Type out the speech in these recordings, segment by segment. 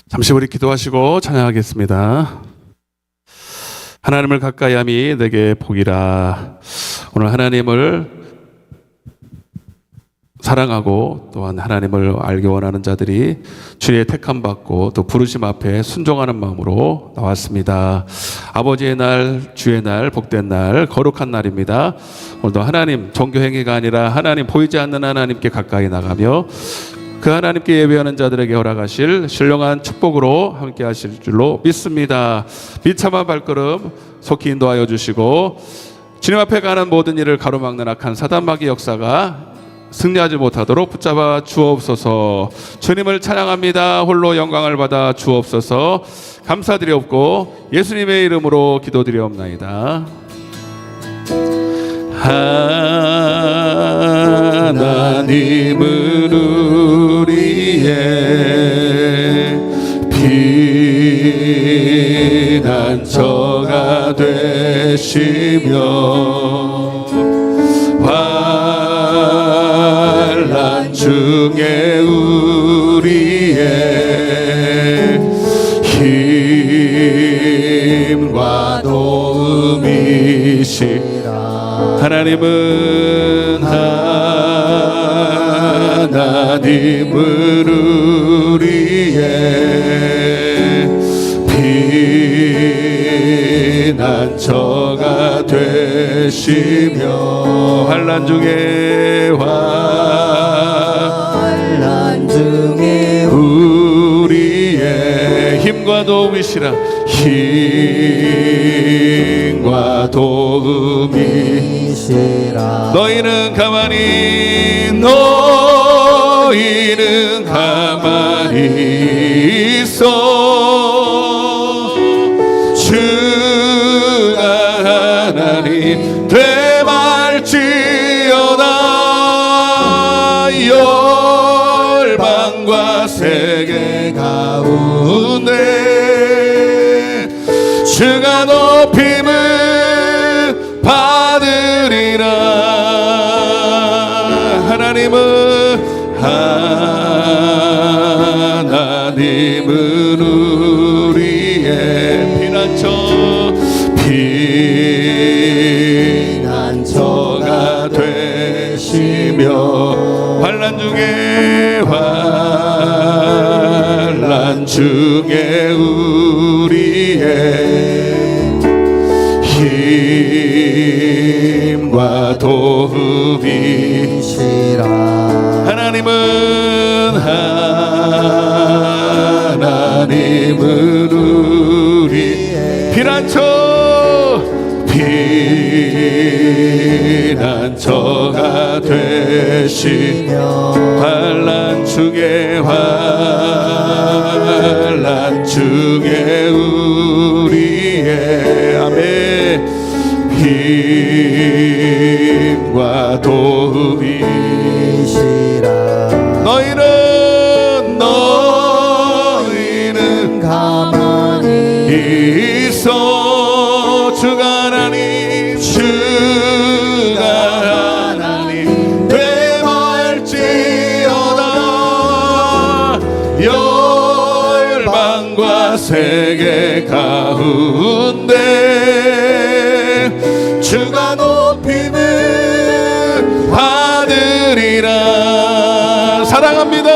잠시 우리 기도하시고 찬양하겠습니다. 하나님을 가까이함이 내게 복이라. 오늘 하나님을 사랑하고 또한 하나님을 알기 원하는 자들이 주의 택함 받고 또 부르심 앞에 순종하는 마음으로 나왔습니다. 아버지의 날, 주의 날, 복된 날, 거룩한 날입니다. 오늘도 하나님 종교 행위가 아니라 하나님 보이지 않는 하나님께 가까이 나가며 그 하나님께 예배하는 자들에게 허락하실 신령한 축복으로 함께 하실 줄로 믿습니다. 비참한 발걸음 속히 인도하여 주시고 주님 앞에 가는 모든 일을 가로막는 악한 사단마귀 역사가 승리하지 못하도록 붙잡아 주옵소서. 주님을 찬양합니다. 홀로 영광을 받아 주옵소서. 감사드리옵고 예수님의 이름으로 기도드리옵나이다. 하나님은 우리의 피난처가 되시며 환난 중에 우리의 힘과 도움이시라. 하나님은 우리의 피난처가 되시며 환난 중에 우리의 힘과 도움이시라. 힘과 도움이시라. 너희는 가만히 있어. 주가 하나님 되말지어다. 열방과 세계 가운데 주가 높임을 받으리라. 하나님은 우리의 피난처가 되시며 환난 중에 우리의 힘과 도움이시라. 하나님은 우리 피난처가 되시며 환난 중에 우리의 아멘 힘과 도움이시라. 너희는 가만히 있어. 주가 하나님 되말지어다. 열방과 세계 가운데 주가 높임을 받으리라. 사랑합니다.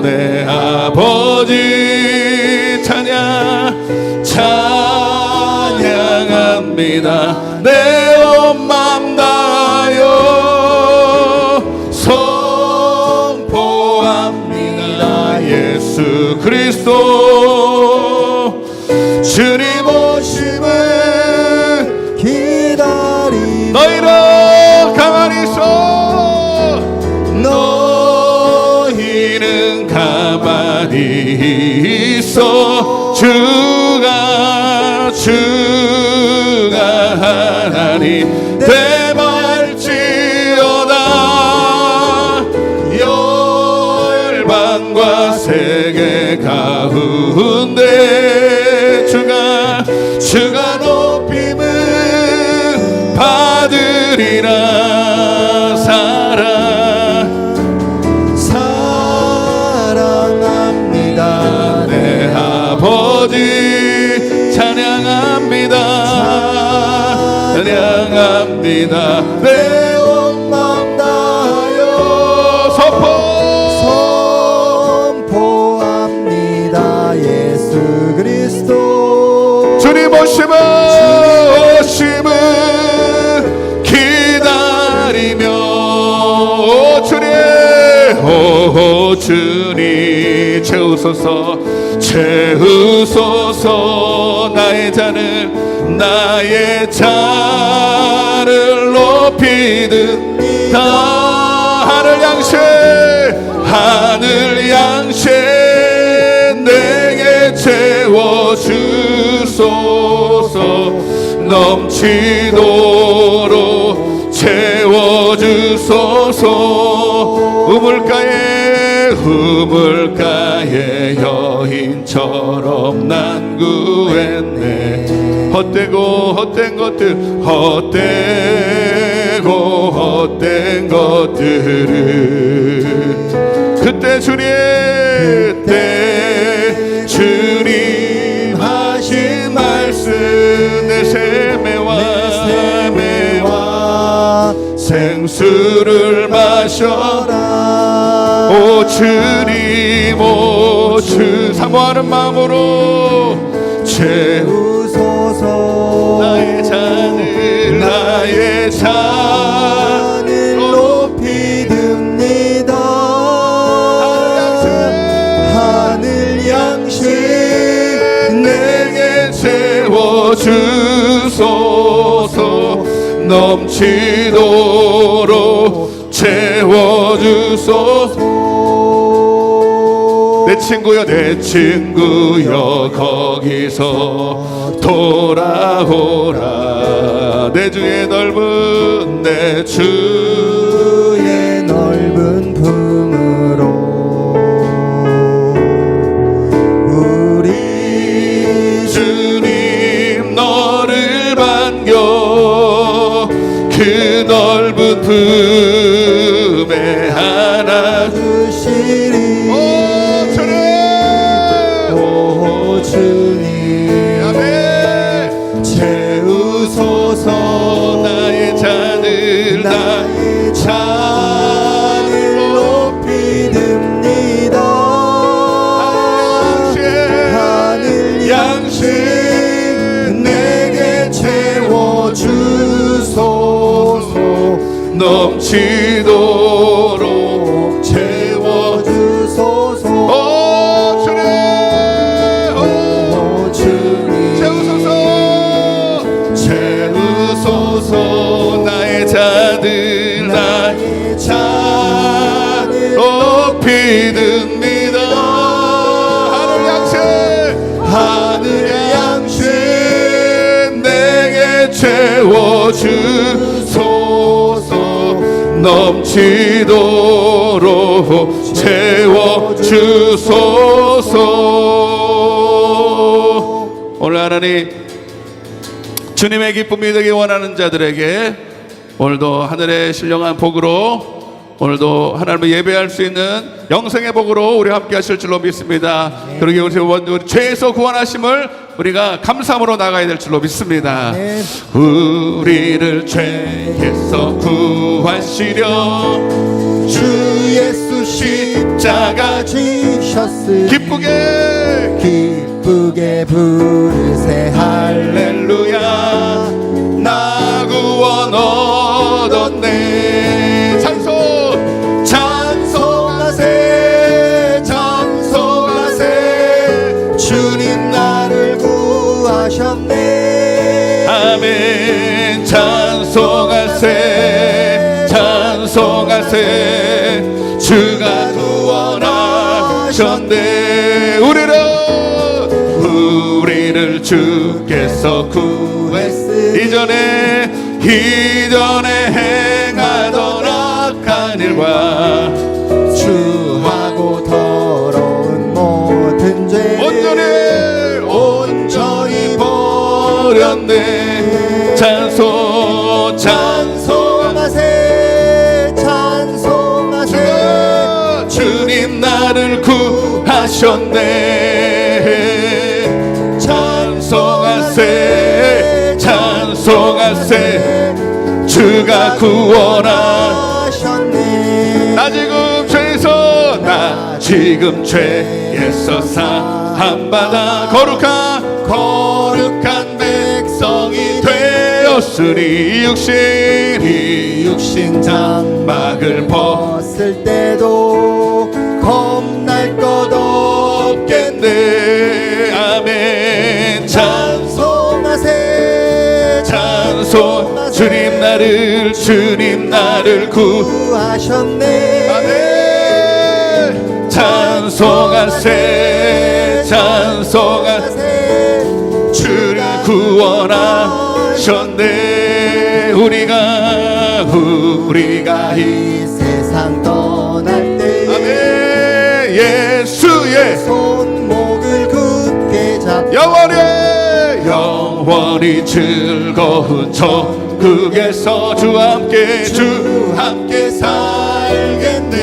내 아버지 찬양합니다. 내 온 맘 다하여 선포합니다. 예수 그리스도 주님 오심을 기다리며 너희는 가만히 있어. 너희는 가만히 있어. 주가 하나님 되말지어다. 열방과 세계 가운데 주가 높임을 받으리라. 찬양합니다. 내 온 마음 다하여 선포합니다. 예수 그리스도 주님 오심을 기다리며 주님 채우소서 나의 잔을 높이듯 하늘 양식 내게 채워주소서 넘치도록 채워주소서 우물가에 여인처럼 난 구했네 헛된 것들을 그때 주님 하신 말씀 내 세매와 생수를 마셔라 오 주님 사모하는 마음으로 채우소서 나의 잔을 높이 듭니다 하늘 양식 내게 채워주소서 넘치도록 채워주소서 내 친구여 거기서 돌아오라 내 주의 넓은 품으로 우리 주님 너를 반겨 그 넓은 품에 안아주시리 주님 아멘 채우소서 나의 잔을 높이 듭니다 하늘 양식 내게 채워주소서 넘치도록 채워주소서 나의 잔을 높이 듭니다 하늘 양식 내게 채워주소서 넘치도록 채워주소서 오늘 하나님 주님의 기쁨이 되기 원하는 자들에게 오늘도 하늘의 신령한 복으로 오늘도 하나님을 예배할 수 있는 영생의 복으로 우리 함께 하실 줄로 믿습니다. 그러기 우리 죄에서 구원하심을 우리가 감사함으로 나가야 될 줄로 믿습니다. 우리를 죄에서 구하시려 주 예수 십자가 지셨으니 기쁘게 부르세 할렐루야 나 구원 얻었네 찬송하세 주님 나를 구하셨네 아멘 찬송하세 주가 구원하셨네 우리를 주께서 구했으니 이전에 행하던 악한 일과 주하고 더러운 모든 죄 온전히 버렸네 찬송하세 주님 나를 구하셨네 찬송하세 찬송하세 주가 구원하 하셨네. 나 지금 죄에서 나 지금 죄에서 사함받아 거룩한 백성이 되었으니 이 육신 장막을 벗을 때도 겁날 것 없겠네. 아멘. 찬송하세 찬송 주님 나를 구하셨네. 아멘. 찬송하세 주를 구원하셨네. 우리가 이 세상 떠날 때 아멘. 예수의 손목을 굳게 잡고 영원히 즐거운 천국에서 주와 함께 살겠네.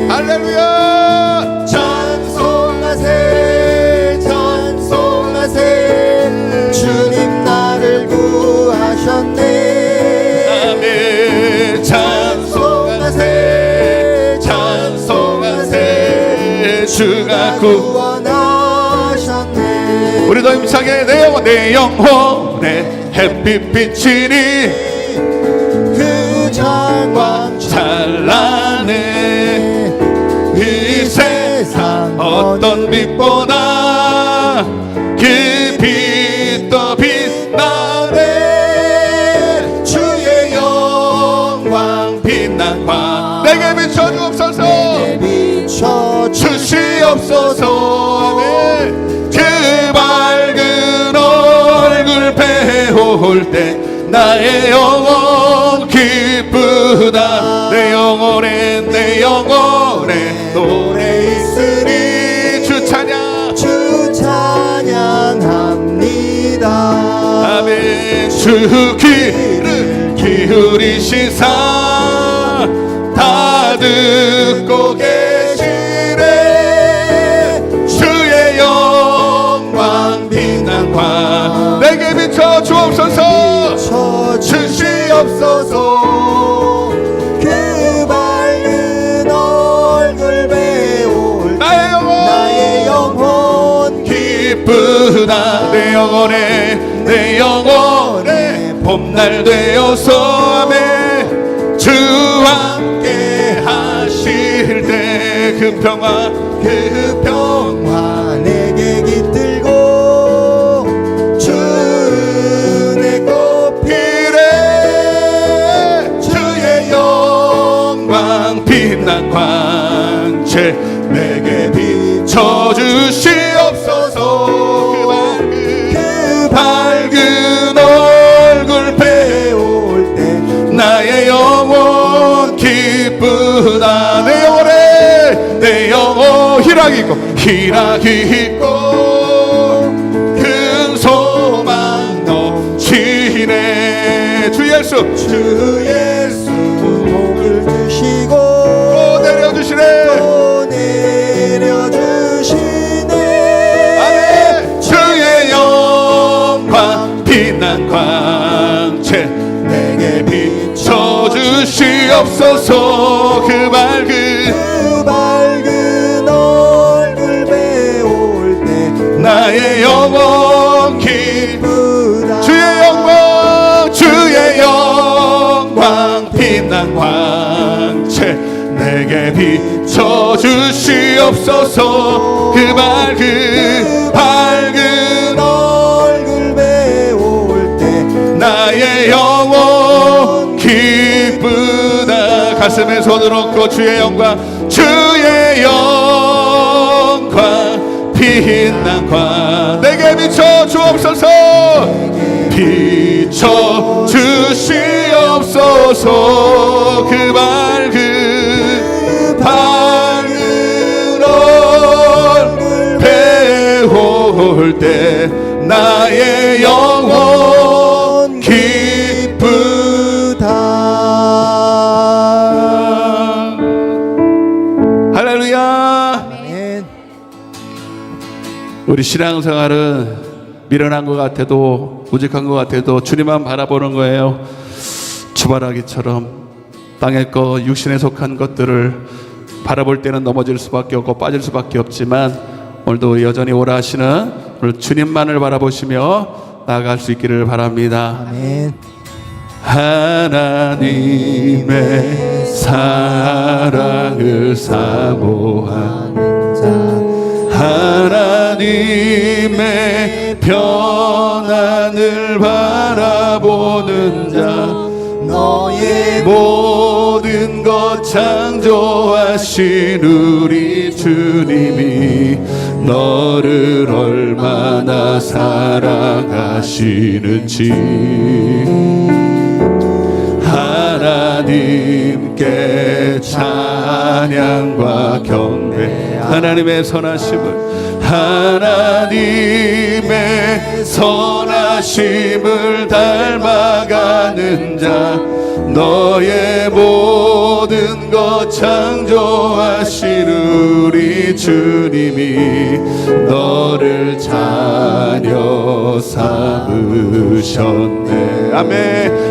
할렐루야. 찬송하세 주님 나를 구하셨네. 아멘. 찬송하세 주가 구원하셨네. 우리도 힘차게 내 영혼에 햇빛 비치니 그 장광 찬란해. 이 세상 어떤 빛보다 그 빛도 빛나네. 주의 영광 빛난 광 내게 비춰주옵소서. 비춰 주시옵소서. 아멘. 그 밝은 얼굴 배울 때 나의 영혼 기쁘다. 내 영혼에 노래 있으니 주 찬양합니다. 아멘. 주 귀를 기울이시사 다 듣고 계시네. 주의 영광 빛난 광 내게 비춰 주옵소서. 주시옵소서. 그 밝은 얼굴 배울 나의 영혼 기쁘다. 내 영혼에 봄날 되어서 아멘. 주와 함께 하실 때 그 평화 내게 깃들고 주 은혜 꽃피네. 주의 영광 빛난 광채 내게 비춰주시옵소서. 그 밝은 얼굴 배울 때 나의 영혼 기쁘다. 내 영혼 희락이 있고 큰 소망 넘치네. 주 예수 목을 드시고 또 내려주시네. 아멘. 주의 영광 빛난 광채 내게 비춰주시옵소서. 그 밝은 얼굴 배울 때 나의 영혼 기쁘다. 주의 영광 빛난 광채 내게 비춰주시옵소서. 그 밝은 얼굴 배울 때 나의 영혼 기쁘다. 가슴에 손을 얹고 주의 영광 빛난 광 내게 비춰 주옵소서. 비춰 주시옵소서. 그 밝은 얼굴 배울 때 나의 영혼 기쁘다. 할렐루야. 아멘. 우리 신앙생활은 미련한 것 같아도 우직한 것 같아도 주님만 바라보는 거예요. 주바라기처럼 땅의 것, 육신에 속한 것들을 바라볼 때는 넘어질 수밖에 없고 빠질 수밖에 없지만 오늘도 여전히 오라 하시는 오늘 주님만을 바라보시며 나아갈 수 있기를 바랍니다. 아멘. 하나님의 사랑을 사모하는 자, 하나님의 편안을 바라보는 자, 너의 모든 것 창조하신 우리 주님이 너를 얼마나 사랑하시는지 하나님께 찬양과 경배, 하나님의 선하심을, 하나님의 선하심을 닮아가는 자, 너의 모든 것 창조하신 우리 주님이 너를 자녀 삼으셨네. 아멘.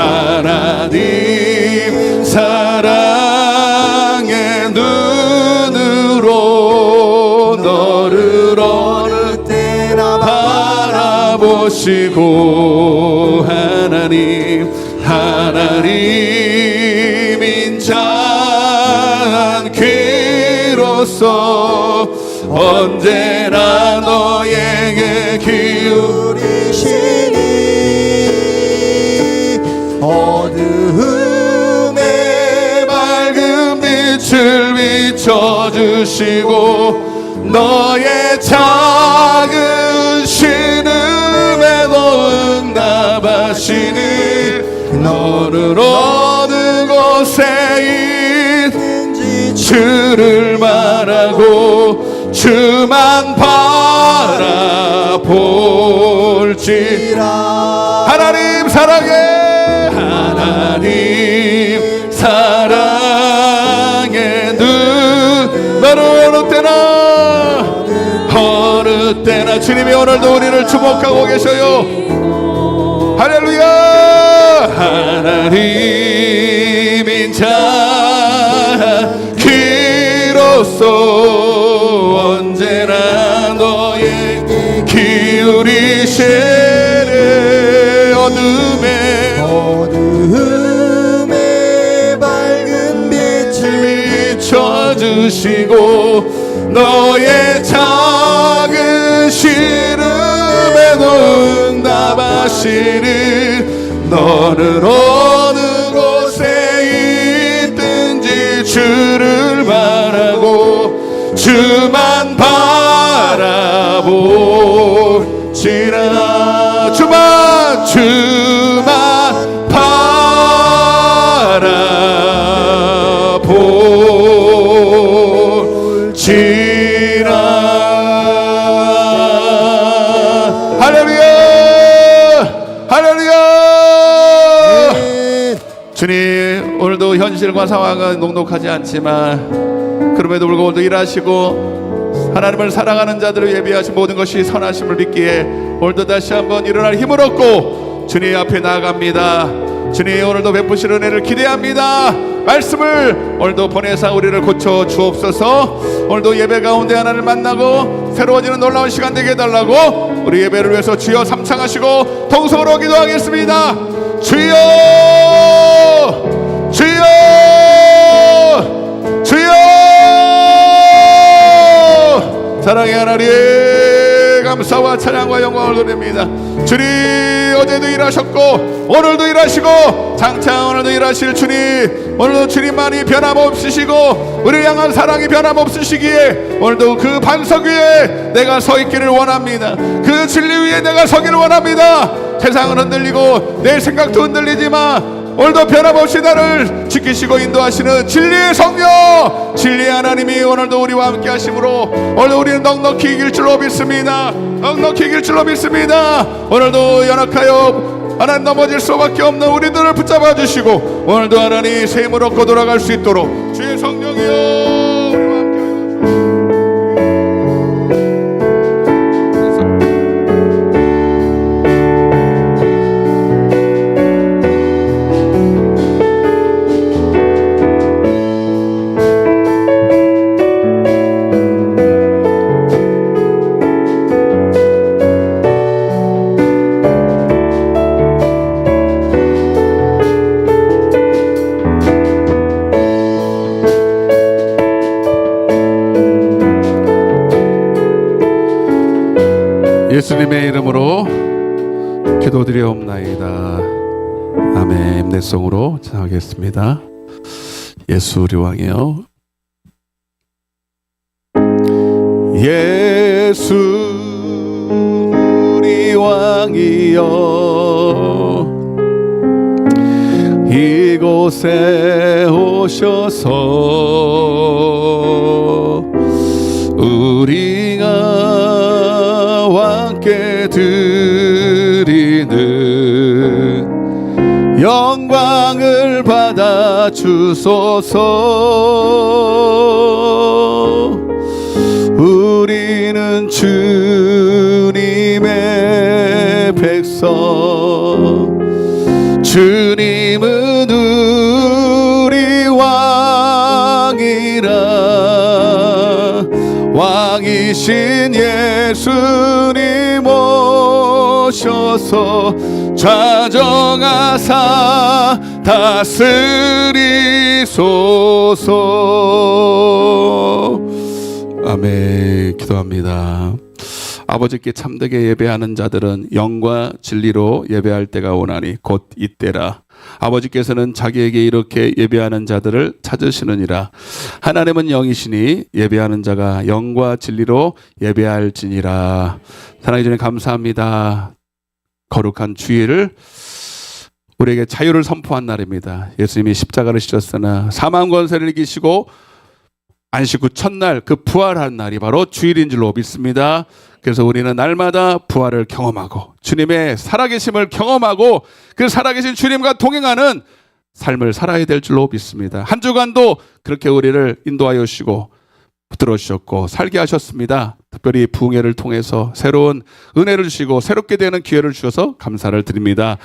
하나님 사랑의 눈으로 너를 어느 때나 바라보시고 하나님 인자한 귀로서 언제나 너에게 기울이시니 어두움에 맑은 빛을 비춰주시고 너의 작은 신음에도 응답하시니 너는 어느 곳에 있는지 주를 말하고 주만 바라볼지라. 하나님 사랑해, 하나님 사랑의 눈, 너는 어느 때나 주님이 오늘도 우리를 주목하고 계셔요. 할렐루야. 하나님인 자 귀로서 언제나 너의 기울이시네. 어둠에 밝은 빛을 비춰주시고 너의 작은 시름에도 응답하시는 너는 어느 곳에 있든지 주를 바라고 주만 바라보지라. 주만 바라보지라. 할렐루야, 할렐루야. 주님, 오늘도 현실과 상황은 녹록하지 않지만 그럼에도 불구하고 오늘도 일하시고 하나님을 사랑하는 자들을 예비하신 모든 것이 선하심을 믿기에 오늘도 다시 한번 일어날 힘을 얻고 주님 앞에 나아갑니다. 주님, 오늘도 베푸실 은혜를 기대합니다. 말씀을 오늘도 보내사 우리를 고쳐 주옵소서. 오늘도 예배 가운데 하나님을 만나고 새로워지는 놀라운 시간 되게 해달라고 우리 예배를 위해서 주여 삼창하시고 통성으로 기도하겠습니다. 주여, 주여, 주여. 사랑의 하나님, 감사와 찬양과 영광을 드립니다. 주님, 어제도 일하셨고 오늘도 일하시고 장차 오늘도 일하실 주님, 오늘도 주님만이 변함없으시고 우리를 향한 사랑이 변함없으시기에 오늘도 그 반석 위에 내가 서 있기를 원합니다. 그 진리 위에 내가 서기를 원합니다. 세상은 흔들리고 내 생각도 흔들리지만 오늘도 변함없이 나를 지키시고 인도하시는 진리의 성령, 진리의 하나님이 오늘도 우리와 함께 하심으로 오늘 우리는 넉넉히 이길 줄로 믿습니다. 넉넉히 이길 줄로 믿습니다. 오늘도 연약하여 하나님 넘어질 수밖에 없는 우리들을 붙잡아 주시고 오늘도 하나님 새 힘을 얻고 돌아갈 수 있도록 주의 성령이여 우리와 함께 하여 예수님의 이름으로 기도드리옵나이다. 아멘. 랩송으로 찬양하겠습니다. 예수 우리 왕이여. 예수 우리 왕이여, 이곳에 오셔서 우리가 왕께 드리는 영광을 받아 주소서. 우리는 주님의 백성, 주님은 우리 왕이라. 왕이신 예수님 오셔서 좌정하사 다스리소서. 아멘. 기도합니다. 아버지께 참되게 예배하는 자들은 영과 진리로 예배할 때가 오나니 곧 이때라. 아버지께서는 자기에게 이렇게 예배하는 자들을 찾으시느니라. 하나님은 영이시니 예배하는 자가 영과 진리로 예배할지니라. 사랑해 주님 감사합니다. 거룩한 주일을 우리에게 자유를 선포한 날입니다. 예수님이 십자가를 지셨으나 사망 권세를 이기시고 안식 후 첫날 그 부활한 날이 바로 주일인 줄로 믿습니다. 그래서 우리는 날마다 부활을 경험하고 주님의 살아계심을 경험하고 그 살아계신 주님과 동행하는 삶을 살아야 될 줄로 믿습니다. 한 주간도 그렇게 우리를 인도하여 주시고 붙들어 주셨고 살게 하셨습니다. 특별히 부흥회를 통해서 새로운 은혜를 주시고 새롭게 되는 기회를 주셔서 감사를 드립니다.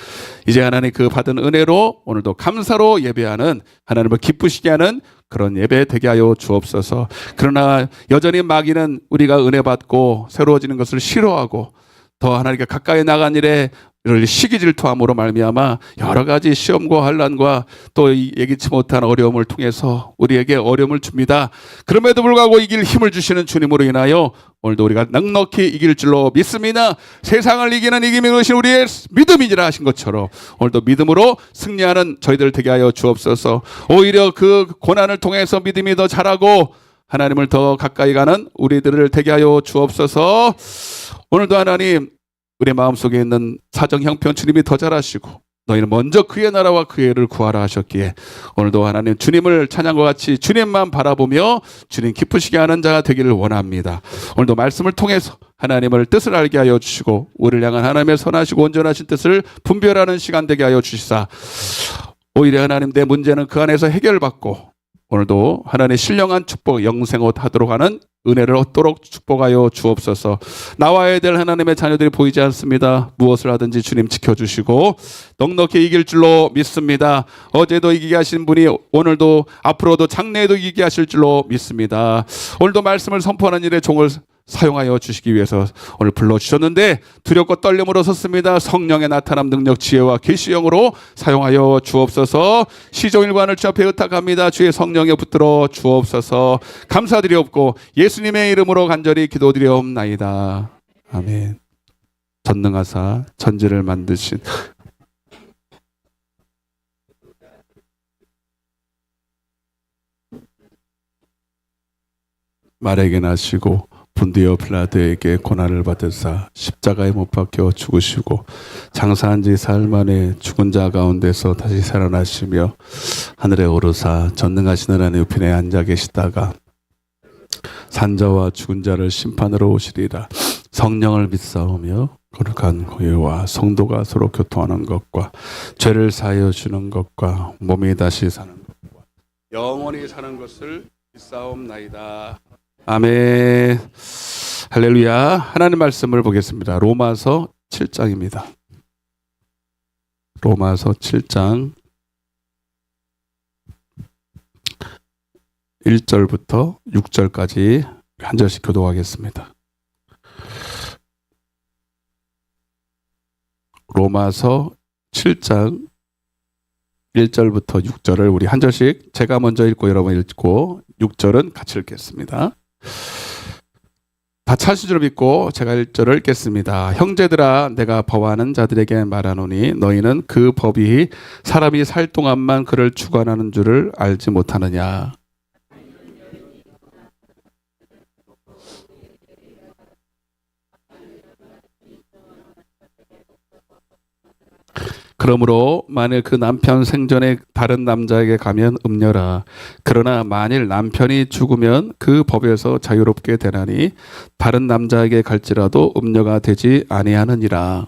이제 하나님 그 받은 은혜로 오늘도 감사로 예배하는, 하나님을 기쁘시게 하는 그런 예배 되게 하여 주옵소서. 그러나 여전히 마귀는 우리가 은혜 받고 새로워지는 것을 싫어하고 더 하나님께 가까이 나간 일에 이를 시기 질투함으로 말미암아 여러 가지 시험과 환난과 또 예기치 못한 어려움을 통해서 우리에게 어려움을 줍니다. 그럼에도 불구하고 이길 힘을 주시는 주님으로 인하여 오늘도 우리가 넉넉히 이길 줄로 믿습니다. 세상을 이기는 이김이 것이 우리의 믿음이니라 하신 것처럼 오늘도 믿음으로 승리하는 저희들 되게 하여 주옵소서. 오히려 그 고난을 통해서 믿음이 더 자라고 하나님을 더 가까이 가는 우리들을 되게 하여 주옵소서. 오늘도 하나님 우리 마음속에 있는 사정 형편 주님이 더 잘하시고 너희는 먼저 그의 나라와 그의 의를 구하라 하셨기에 오늘도 하나님 주님을 찬양과 같이 주님만 바라보며 주님 기쁘시게 하는 자가 되기를 원합니다. 오늘도 말씀을 통해서 하나님을 뜻을 알게 하여 주시고 우리를 향한 하나님의 선하시고 온전하신 뜻을 분별하는 시간 되게 하여 주시사 오히려 하나님 내 문제는 그 안에서 해결받고 오늘도 하나님의 신령한 축복 영생옷 하도록 하는 은혜를 얻도록 축복하여 주옵소서. 나와야 될 하나님의 자녀들이 보이지 않습니다. 무엇을 하든지 주님 지켜주시고 넉넉히 이길 줄로 믿습니다. 어제도 이기게 하신 분이 오늘도 앞으로도 장래에도 이기게 하실 줄로 믿습니다. 오늘도 말씀을 선포하는 일에 종을 사용하여 주시기 위해서 오늘 불러주셨는데 두렵고 떨림으로 섰습니다. 성령의 나타남 능력 지혜와 계시형으로 사용하여 주옵소서. 시종일관을 주 앞에 의탁합니다. 주의 성령에 붙들어 주옵소서. 감사드리옵고 예수님의 이름으로 간절히 기도드리옵나이다. 아멘. 전능하사 천지를 만드신 말에게 나시고 본디오 빌라도에게 고난을 받으사 십자가에 못 박혀 죽으시고 장사한 지 사흘 만에 죽은 자 가운데서 다시 살아나시며 하늘에 오르사 전능하신 하나님 우편에 앉아 계시다가 산자와 죽은 자를 심판으로 오시리라. 성령을 믿사오며 거룩한 교회와 성도가 서로 교통하는 것과 죄를 사하여 주는 것과 몸이 다시 사는 것과 영원히 사는 것을 믿사옵나이다. 아멘. 할렐루야. 하나님 말씀을 보겠습니다. 로마서 7장입니다. 로마서 7장 1절부터 6절까지 한 절씩 교도하겠습니다. 로마서 7장 1절부터 6절을 우리 한 절씩 제가 먼저 읽고 여러분 읽고 6절은 같이 읽겠습니다. 다 찾으신 줄 믿고 제가 1절을 읽겠습니다. 형제들아 내가 범하는 자들에게 말하노니 너희는 그 법이 사람이 살 동안만 그를 주관하는 줄을 알지 못하느냐. 그러므로 만일 그 남편 생전에 다른 남자에게 가면 음녀라. 그러나 만일 남편이 죽으면 그 법에서 자유롭게 되나니 다른 남자에게 갈지라도 음녀가 되지 아니하느니라.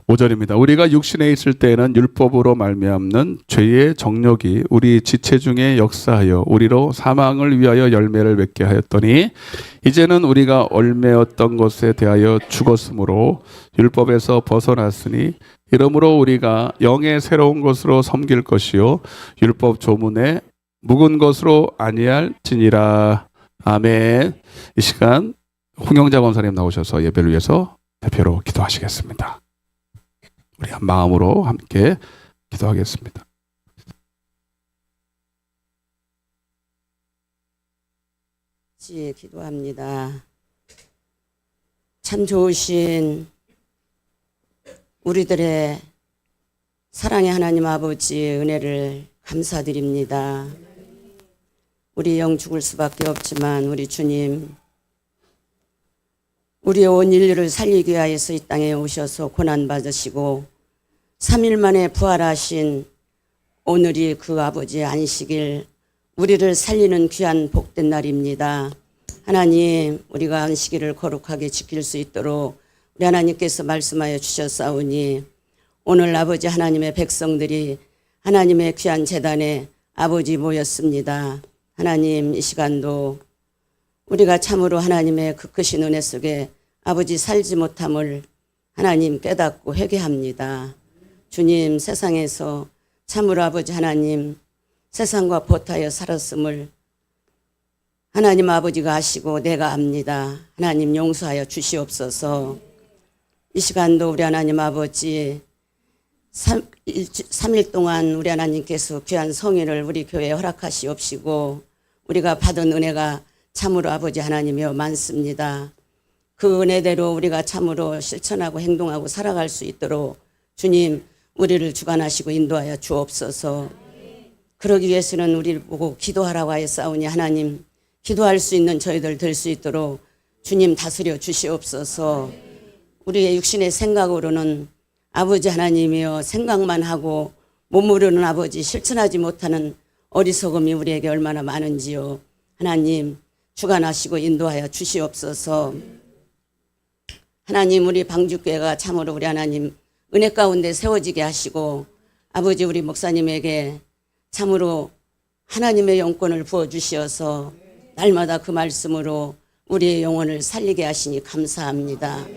오절입니다 우리가 육신에 있을 때에는 율법으로 말미암는 죄의 정욕이 우리 지체 중에 역사하여 우리로 사망을 위하여 열매를 맺게 하였더니 이제는 우리가 얽매였던 것에 대하여 죽었으므로 율법에서 벗어났으니 이러므로 우리가 영의 새로운 것으로 섬길 것이요 율법 조문에 묵은 것으로 아니할지니라. 아멘. 이 시간 홍영자 권사님 나오셔서 예배를 위해서 대표로 기도하시겠습니다. 우리 한 마음으로 함께 기도하겠습니다. 기도합니다. 참 좋으신 우리들의 사랑의 하나님 아버지 은혜를 감사드립니다. 우리 영 죽을 수밖에 없지만 우리 주님, 우리의 온 인류를 살리기 위하여서 이 땅에 오셔서 고난받으시고 3일 만에 부활하신 오늘이 그 아버지의 안식일, 우리를 살리는 귀한 복된 날입니다. 하나님, 우리가 안식일을 거룩하게 지킬 수 있도록 우리 하나님께서 말씀하여 주셨사오니 오늘 아버지 하나님의 백성들이 하나님의 귀한 제단에 아버지 모였습니다. 하나님, 이 시간도 우리가 참으로 하나님의 그 크신 은혜 속에 아버지 살지 못함을 하나님 깨닫고 회개합니다. 주님, 세상에서 참으로 아버지 하나님 세상과 보타여 살았음을 하나님 아버지가 아시고 내가 압니다. 하나님 용서하여 주시옵소서. 이 시간도 우리 하나님 아버지 3일 동안 우리 하나님께서 귀한 성회를 우리 교회에 허락하시옵시고 우리가 받은 은혜가 참으로 아버지 하나님이여 많습니다. 그 은혜대로 우리가 참으로 실천하고 행동하고 살아갈 수 있도록 주님 우리를 주관하시고 인도하여 주옵소서. 그러기 위해서는 우리를 보고 기도하라고 하였사오니 하나님 기도할 수 있는 저희들 될 수 있도록 주님 다스려 주시옵소서. 우리의 육신의 생각으로는 아버지 하나님이여 생각만 하고 몸으로는 아버지 실천하지 못하는 어리석음이 우리에게 얼마나 많은지요. 하나님 주관하시고 인도하여 주시옵소서. 하나님, 우리 방주교회가 참으로 우리 하나님 은혜 가운데 세워지게 하시고 아버지 우리 목사님에게 참으로 하나님의 영권을 부어주시어서 날마다 그 말씀으로 우리의 영혼을 살리게 하시니 감사합니다.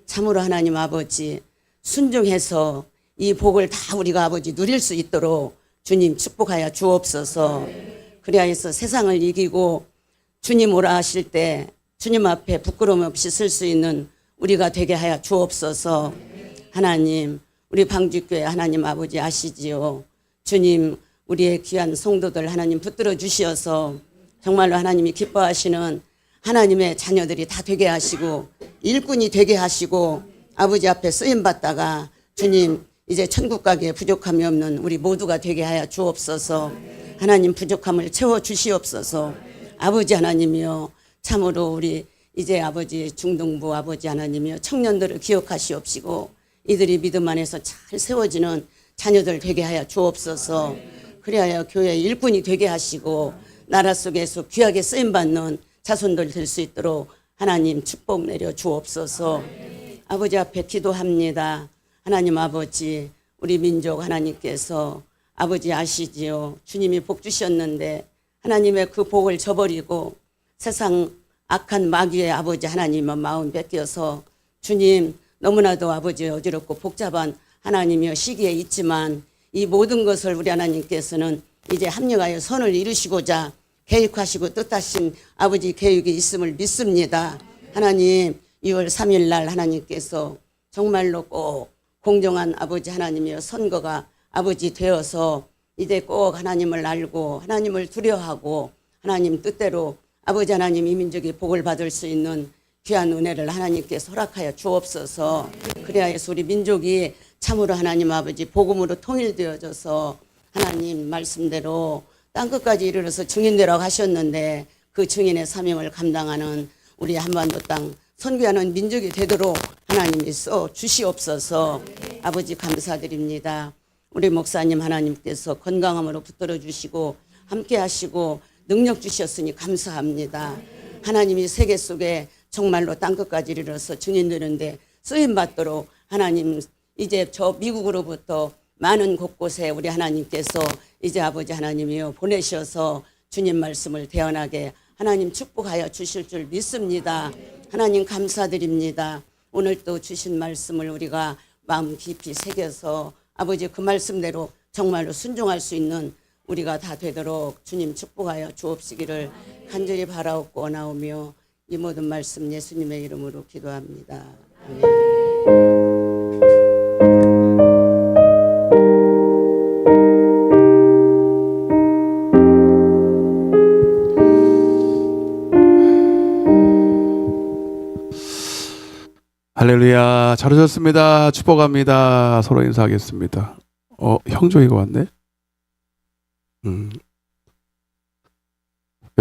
참으로 하나님 아버지 순종해서 이 복을 다 우리가 아버지 누릴 수 있도록 주님 축복하여 주옵소서. 그리하여서 세상을 이기고 주님 오라 하실 때 주님 앞에 부끄러움 없이 쓸 수 있는 우리가 되게 하여 주옵소서. 하나님, 우리 방주교회 하나님 아버지 아시지요. 주님, 우리의 귀한 성도들 하나님 붙들어 주시어서 정말로 하나님이 기뻐하시는 하나님의 자녀들이 다 되게 하시고 일꾼이 되게 하시고 아버지 앞에 쓰임받다가 주님 이제 천국 가기에 부족함이 없는 우리 모두가 되게 하여 주옵소서. 하나님 부족함을 채워주시옵소서. 아버지 하나님이여 참으로 우리 이제 아버지 중등부 아버지 하나님이여 청년들을 기억하시옵시고 이들이 믿음 안에서 잘 세워지는 자녀들 되게 하여 주옵소서. 그리하여 교회 일꾼이 되게 하시고 나라 속에서 귀하게 쓰임받는 자손들 될 수 있도록 하나님 축복 내려 주옵소서. 아버지 앞에 기도합니다. 하나님 아버지 우리 민족 하나님께서 아버지 아시지요. 주님이 복 주셨는데 하나님의 그 복을 저버리고 세상 악한 마귀의 아버지 하나님의 마음 뺏겨서 주님 너무나도 아버지 어지럽고 복잡한 하나님이여 시기에 있지만 이 모든 것을 우리 하나님께서는 이제 합력하여 선을 이루시고자 계획하시고 뜻하신 아버지 계획이 있음을 믿습니다. 하나님 2월 3일 날 하나님께서 정말로 꼭 공정한 아버지 하나님이여 선거가 아버지 되어서 이제 꼭 하나님을 알고 하나님을 두려워하고 하나님 뜻대로 아버지 하나님 이 민족이 복을 받을 수 있는 귀한 은혜를 하나님께서 허락하여 주옵소서. 그래야 해서 우리 민족이 참으로 하나님 아버지 복음으로 통일되어져서 하나님 말씀대로 땅끝까지 이르러서 증인되라고 하셨는데 그 증인의 사명을 감당하는 우리 한반도 땅 선교하는 민족이 되도록 하나님이 써 주시옵소서. 아버지 감사드립니다. 우리 목사님 하나님께서 건강함으로 붙들어 주시고 함께 하시고 능력 주셨으니 감사합니다. 하나님이 세계 속에 정말로 땅끝까지 이르러서 증인되는데 쓰임 받도록 하나님 이제 저 미국으로부터 많은 곳곳에 우리 하나님께서 이제 아버지 하나님이여 보내셔서 주님 말씀을 대언하게 하나님 축복하여 주실 줄 믿습니다. 하나님 감사드립니다. 오늘 또 주신 말씀을 우리가 마음 깊이 새겨서 아버지 그 말씀대로 정말로 순종할 수 있는 우리가 다 되도록 주님 축복하여 주옵시기를 간절히 바라옵고 원하오며 이 모든 말씀 예수님의 이름으로 기도합니다. 아멘. 할렐루야. 잘 오셨습니다. 축복합니다. 서로 인사하겠습니다. 형조이가 왔네?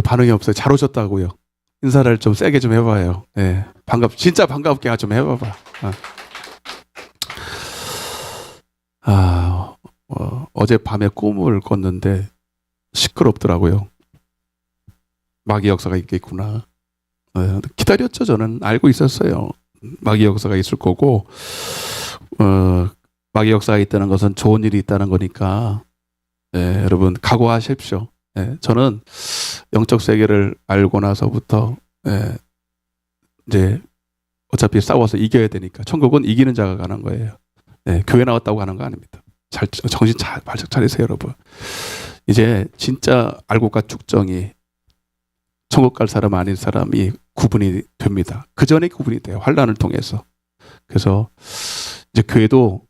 반응이 없어요. 잘 오셨다고요. 인사를 좀 세게 좀 해봐요. 네. 진짜 반갑게 좀 해봐봐. 어젯밤에 꿈을 꿨는데 시끄럽더라고요. 마귀 역사가 있겠구나. 기다렸죠. 저는 알고 있었어요. 마귀 역사가 있을 거고, 마귀 역사가 있다는 것은 좋은 일이 있다는 거니까, 여러분 각오하십시오. 저는 영적 세계를 알고 나서부터 이제 어차피 싸워서 이겨야 되니까 천국은 이기는 자가 가는 거예요. 교회 나왔다고 가는 거 아닙니다. 정신 바짝 차리세요, 여러분. 이제 진짜 알고가 축정이 천국 갈 사람 아닌 사람이 구분이 됩니다. 그 전에 구분이 돼요. 환란을 통해서. 그래서 이제 교회도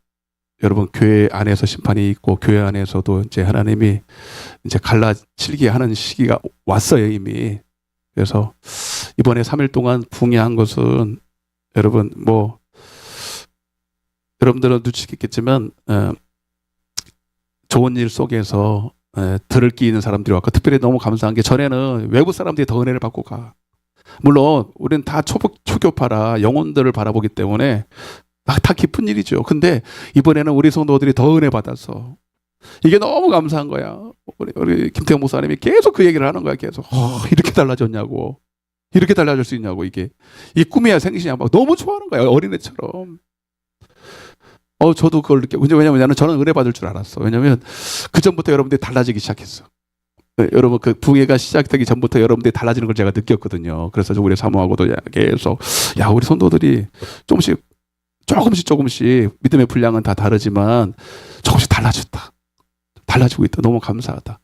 여러분 교회 안에서 심판이 있고 교회 안에서도 이제 하나님이 이제 갈라치게 하는 시기가 왔어요, 이미. 그래서 이번에 3일 동안 붕괴한 것은 여러분 여러분들은 눈치겠지만 좋은 일 속에서 들을 끼 있는 사람들이 왔고, 특별히 너무 감사한 게 전에는 외부 사람들이 더 은혜를 받고 가. 물론 우리는 다 초교파라 영혼들을 바라보기 때문에 다 깊은 일이죠. 근데 이번에는 우리 성도들이 더 은혜 받아서 이게 너무 감사한 거야. 우리 김태형 목사님이 계속 그 얘기를 하는 거야. 계속 이렇게 달라졌냐고, 이렇게 달라질 수 있냐고. 이게 꿈이야 생시냐 막 너무 좋아하는 거야, 어린애처럼. 저도 그걸 왜냐면 나는 저는 은혜 받을 줄 알았어. 왜냐면 그 전부터 여러분들이 달라지기 시작했어. 여러분 그 붕괴가 시작되기 전부터 여러분들이 달라지는 걸 제가 느꼈거든요. 그래서 우리 사모하고도 계속 우리 성도들이 조금씩 믿음의 분량은 다 다르지만 조금씩 달라지고 있다. 너무 감사하다.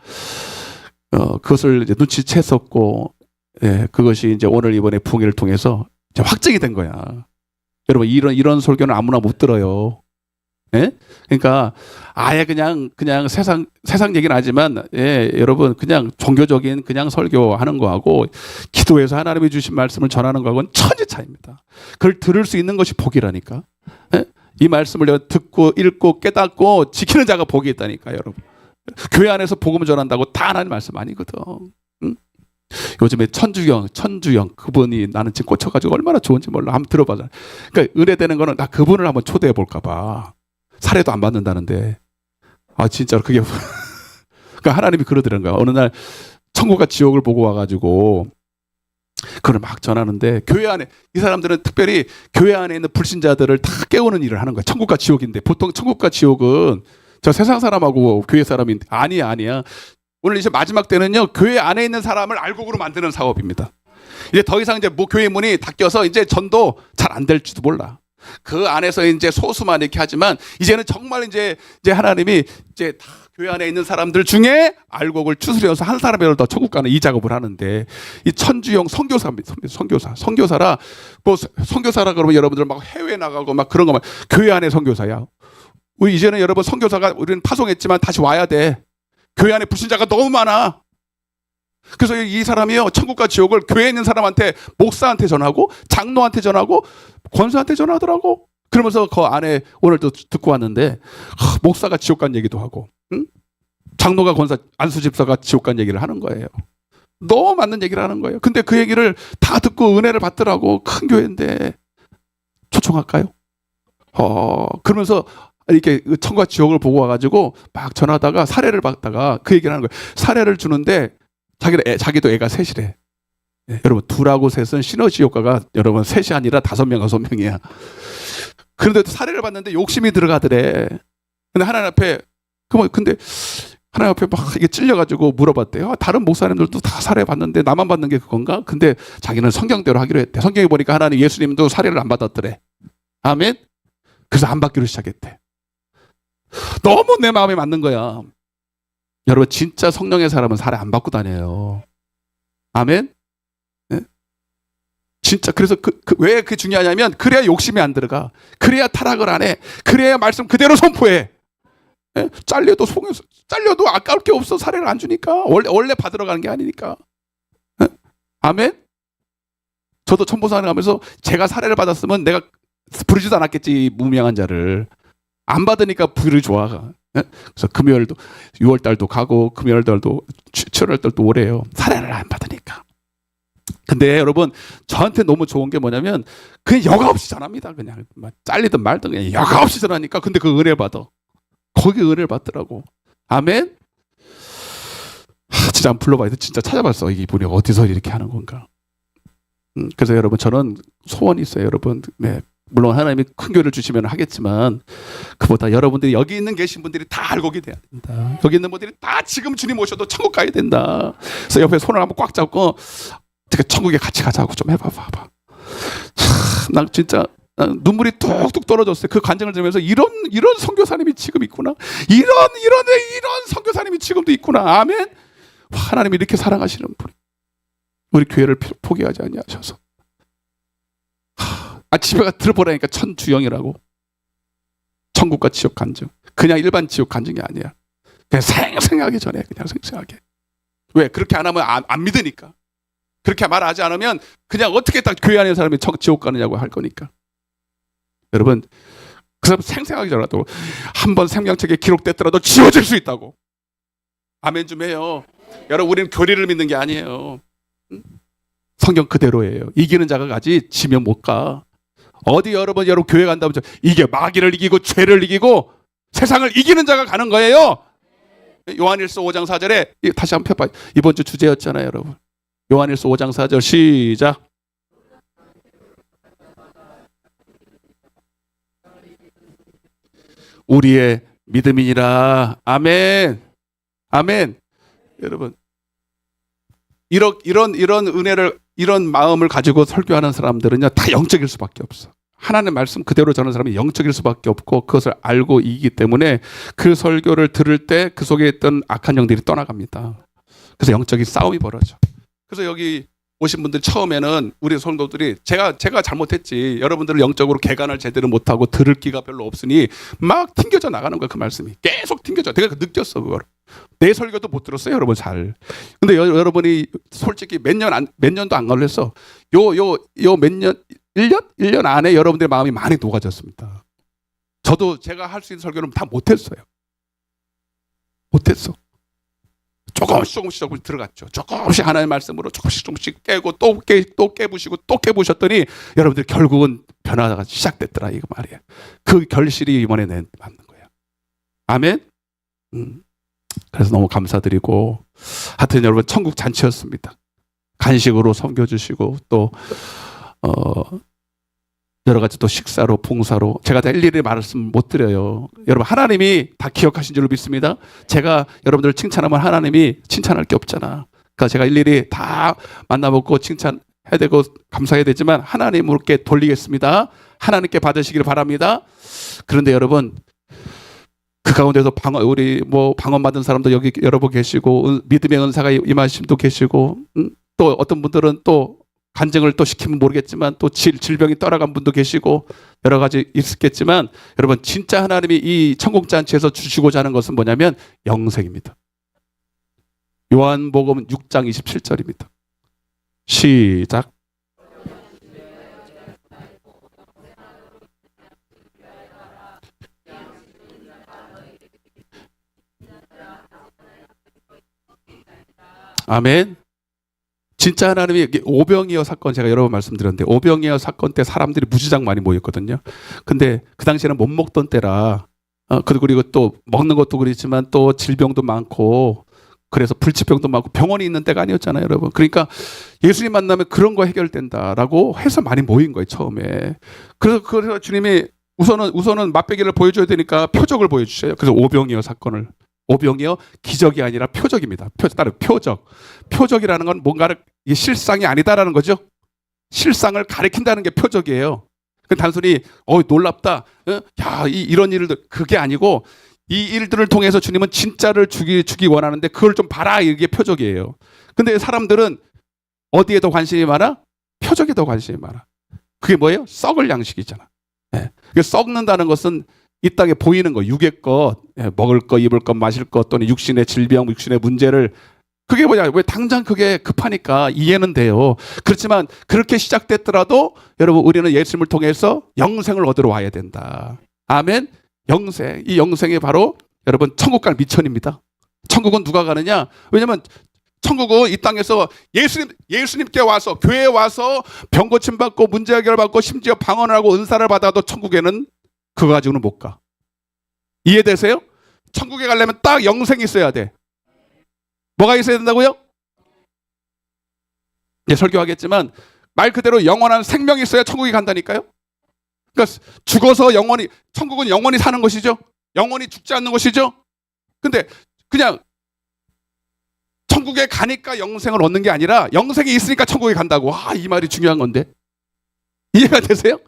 그것을 이제 눈치챘었고, 그것이 이제 오늘 이번에 붕괴를 통해서 이제 확증이 된 거야. 여러분 이런 설교는 아무나 못 들어요. 그러니까 아예 그냥 세상 얘기는 하지만 여러분 그냥 종교적인 그냥 설교하는 거하고 기도해서 하나님이 주신 말씀을 전하는 거하고는 천지 차이입니다. 그걸 들을 수 있는 것이 복이라니까. 이 말씀을 내가 듣고 읽고 깨닫고 지키는 자가 복이 있다니까. 여러분 교회 안에서 복음을 전한다고 다 하나님 말씀 아니거든. 요즘에 천주영 그분이 나는 지금 꽂혀가지고 얼마나 좋은지 몰라. 한번 들어봐자. 그러니까 은혜되는 거는 나 그분을 한번 초대해 볼까 봐. 살해도 안 받는다는데 진짜로 그게 그러니까 하나님이 그러더라는 거야. 어느 날 천국과 지옥을 보고 와가지고 그걸 막 전하는데, 교회 안에 이 사람들은 특별히 교회 안에 있는 불신자들을 다 깨우는 일을 하는 거야. 천국과 지옥인데 보통 천국과 지옥은 저 세상 사람하고 교회 사람인데 아니야. 오늘 이제 마지막 때는요, 교회 안에 있는 사람을 알곡으로 만드는 사업입니다. 이제 더 이상 이제 교회 문이 닫혀서 이제 전도 잘 안 될지도 몰라. 그 안에서 이제 소수만 이렇게 하지만 이제는 정말 이제 하나님이 이제 다 교회 안에 있는 사람들 중에 알곡을 추스려서 한 사람이라도 더 천국 가는 이 작업을 하는데, 이 천주영 선교사입니다. 선교사라, 뭐 선교사라 그러면 여러분들 막 해외 나가고 막 그런 거만, 교회 안에 선교사야. 우리 이제는 여러분 선교사가 우리는 파송했지만 다시 와야 돼. 교회 안에 불신자가 너무 많아. 그래서 이 사람이요, 천국과 지옥을 교회에 있는 사람한테, 목사한테 전하고 장로한테 전하고 권사한테 전하더라고. 그러면서 그 안에 오늘도 듣고 왔는데, 목사가 지옥 간 얘기도 하고, 응? 장로가 권사, 안수 집사가 지옥 간 얘기를 하는 거예요. 너무 맞는 얘기를 하는 거예요. 근데 그 얘기를 다 듣고 은혜를 받더라고. 큰 교회인데 초청할까요? 그러면서 이렇게 천국과 지옥을 보고 와가지고 막 전하다가 사례를 받다가 그 얘기를 하는 거예요. 사례를 주는데 자기도 애가 셋이래. 네, 여러분, 둘하고 셋은 시너지 효과가 여러분 셋이 아니라 5명, 6명이야. 그런데 사례를 봤는데 욕심이 들어가더래. 근데 하나님 앞에, 근데 하나님 앞에 막 이게 찔려가지고 물어봤대요. 다른 목사님들도 다 사례 봤는데 나만 받는 게 그건가? 근데 자기는 성경대로 하기로 했대. 성경에 보니까 하나님 예수님도 사례를 안 받았더래. 아멘? 그래서 안 받기로 시작했대. 너무 내 마음에 맞는 거야. 여러분, 진짜 성령의 사람은 사례 안 받고 다녀요. 아멘? 네? 진짜. 그래서 왜 그게 중요하냐면, 그래야 욕심이 안 들어가. 그래야 타락을 안 해. 그래야 말씀 그대로 선포해. 네? 잘려도 아까울 게 없어. 사례를 안 주니까. 원래 받으러 가는 게 아니니까. 네? 아멘? 저도 천보사를 가면서 제가 사례를 받았으면 내가 부르지도 않았겠지, 무명한 자를. 안 받으니까 부르 좋아가. 그래서 금요일도 6월 달도 가고 금요일 달도 7월 달도 오래요. 사례를 안 받으니까. 근데 여러분, 저한테 너무 좋은 게 뭐냐면, 그냥 여과 없이 전합니다. 그냥 잘리든 말든 그냥 여과 없이 전하니까. 근데 그 은혜 받아. 거기 은혜를 받더라고. 아멘. 진짜 한번 불러봐야 돼. 진짜 찾아봤어. 이분이 어디서 이렇게 하는 건가. 그래서 여러분, 저는 소원이 있어요. 여러분, 네. 물론 하나님이 큰 교회를 주시면 하겠지만, 그보다 여러분들이 여기 있는 계신 분들이 다 알곡이 돼야 된다. 여기 있는 분들이 다 지금 주님 오셔도 천국 가야 된다. 그래서 옆에 손을 한번 꽉 잡고 어떻게 천국에 같이 가자고 좀 해봐봐. 난 진짜 눈물이 뚝뚝 떨어졌어요. 그 간증을 들으면서 이런 선교사님이 지금 있구나. 이런 선교사님이 지금도 있구나. 아멘. 하나님이 이렇게 사랑하시는 분이 우리 교회를 포기하지 아니하셔서. 집에 들어보라니까 천주영이라고. 천국과 지옥 간증. 그냥 일반 지옥 간증이 아니야. 그냥 생생하게 전해. 그냥 생생하게. 왜? 그렇게 안 하면 안 믿으니까. 그렇게 말하지 않으면 그냥 어떻게 딱 교회 안에 사람이 지옥 가느냐고 할 거니까. 여러분, 그 사람 생생하게 전하도 한번 생명책에 기록됐더라도 지워질 수 있다고. 아멘 좀 해요. 여러분, 우리는 교리를 믿는 게 아니에요. 성경 그대로예요. 이기는 자가 가지 지면 못 가. 어디 여러분 교회 간다면 이게 마귀를 이기고 죄를 이기고 세상을 이기는 자가 가는 거예요. 요한일서 5장 4절에 다시 한번 펴봐. 이번 주 주제였잖아요, 여러분. 요한일서 5장 4절 시작. 우리의 믿음이니라. 아멘. 아멘. 여러분, 이런 은혜를, 이런 마음을 가지고 설교하는 사람들은요, 다 영적일 수밖에 없어. 하나님의 말씀 그대로 전하는 사람이 영적일 수밖에 없고, 그것을 알고 이기기 때문에 그 설교를 들을 때 그 속에 있던 악한 영들이 떠나갑니다. 그래서 영적인 싸움이 벌어져. 그래서 여기 오신 분들 처음에는 우리 성도들이 제가 잘못했지, 여러분들을 영적으로 개간을 제대로 못하고 들을 기가 별로 없으니 막 튕겨져 나가는 거야. 그 말씀이 계속 튕겨져. 내가 느꼈어. 그걸 내 설교도 못 들었어요, 여러분. 잘. 근데 여러분이 솔직히 몇 년도 안 걸렸어. 요 몇 년, 1년 안에 여러분들의 마음이 많이 녹아졌습니다. 저도 제가 할 수 있는 설교는 다 못했어요. 조금씩 들어갔죠. 조금씩 하나님의 말씀으로 조금씩 깨고 또 깨부시고 또 깨부셨더니 여러분들 결국은 변화가 시작됐더라, 이거 말이에요. 그 결실이 이번에 맞는 거예요. 아멘. 그래서 너무 감사드리고, 하여튼 여러분 천국 잔치였습니다. 간식으로 섬겨주시고 또 여러 가지 또 식사로, 봉사로, 제가 다 일일이 말씀 못 드려요. 여러분, 하나님이 다 기억하신 줄로 믿습니다. 제가 여러분들 칭찬하면 하나님이 칭찬할 게 없잖아. 그러니까 제가 일일이 다 만나보고 칭찬해야 되고 감사해야 되지만 하나님께 돌리겠습니다. 하나님께 받으시길 바랍니다. 그런데 여러분, 그 가운데서 우리 방언 받은 사람도 여기 여러분 계시고, 믿음의 은사가 임하신 분도 계시고, 또 어떤 분들은 또 간증을 또 시키면 모르겠지만 또 질병이 떠나간 분도 계시고 여러 가지 있겠지만, 여러분 진짜 하나님이 이 천국잔치에서 주시고자 하는 것은 뭐냐면 영생입니다. 요한복음 6장 27절입니다. 시작. 아멘. 진짜 하나님이 오병이어 사건, 제가 여러 번 말씀드렸는데 오병이어 사건 때 사람들이 무지장 많이 모였거든요. 근데 그 당시에는 못 먹던 때라, 그리고 또 먹는 것도 그렇지만 또 질병도 많고, 그래서 불치병도 많고 병원이 있는 때가 아니었잖아요, 여러분. 그러니까 예수님 만나면 그런 거 해결된다라고 해서 많이 모인 거예요, 처음에. 그래서 주님이 우선은 맛배기를 보여줘야 되니까 표적을 보여주셔요. 그래서 오병이어 사건을. 오병이어 기적이 아니라 표적입니다. 표적. 표적이라는 건 뭔가를, 이게 실상이 아니다라는 거죠. 실상을 가리킨다는 게 표적이에요. 단순히 놀랍다, 야, 이런 일들, 그게 아니고 이 일들을 통해서 주님은 진짜를 주기 원하는데 그걸 좀 봐라, 이게 표적이에요. 근데 사람들은 어디에 더 관심이 많아? 표적에 더 관심이 많아. 그게 뭐예요? 썩을 양식이잖아. 네. 썩는다는 것은 이 땅에 보이는 거, 육의 것, 먹을 것, 입을 것, 마실 것, 또는 육신의 질병, 육신의 문제를, 그게 뭐냐? 왜 당장 그게 급하니까 이해는 돼요. 그렇지만 그렇게 시작됐더라도 여러분, 우리는 예수님을 통해서 영생을 얻으러 와야 된다. 아멘. 영생. 이 영생이 바로 여러분 천국 갈 미천입니다. 천국은 누가 가느냐? 왜냐면 천국은 이 땅에서 예수님께 와서, 교회에 와서 병 고침 받고 문제 해결 받고 심지어 방언을 하고 은사를 받아도 천국에는 그거 가지고는 못 가. 이해되세요? 천국에 가려면 딱 영생이 있어야 돼. 뭐가 있어야 된다고요? 이제 설교하겠지만 말 그대로 영원한 생명이 있어야 천국에 간다니까요. 그러니까 죽어서 천국은 영원히 사는 것이죠. 영원히 죽지 않는 것이죠. 근데 그냥 천국에 가니까 영생을 얻는 게 아니라 영생이 있으니까 천국에 간다고. 이 말이 중요한 건데. 이해가 되세요?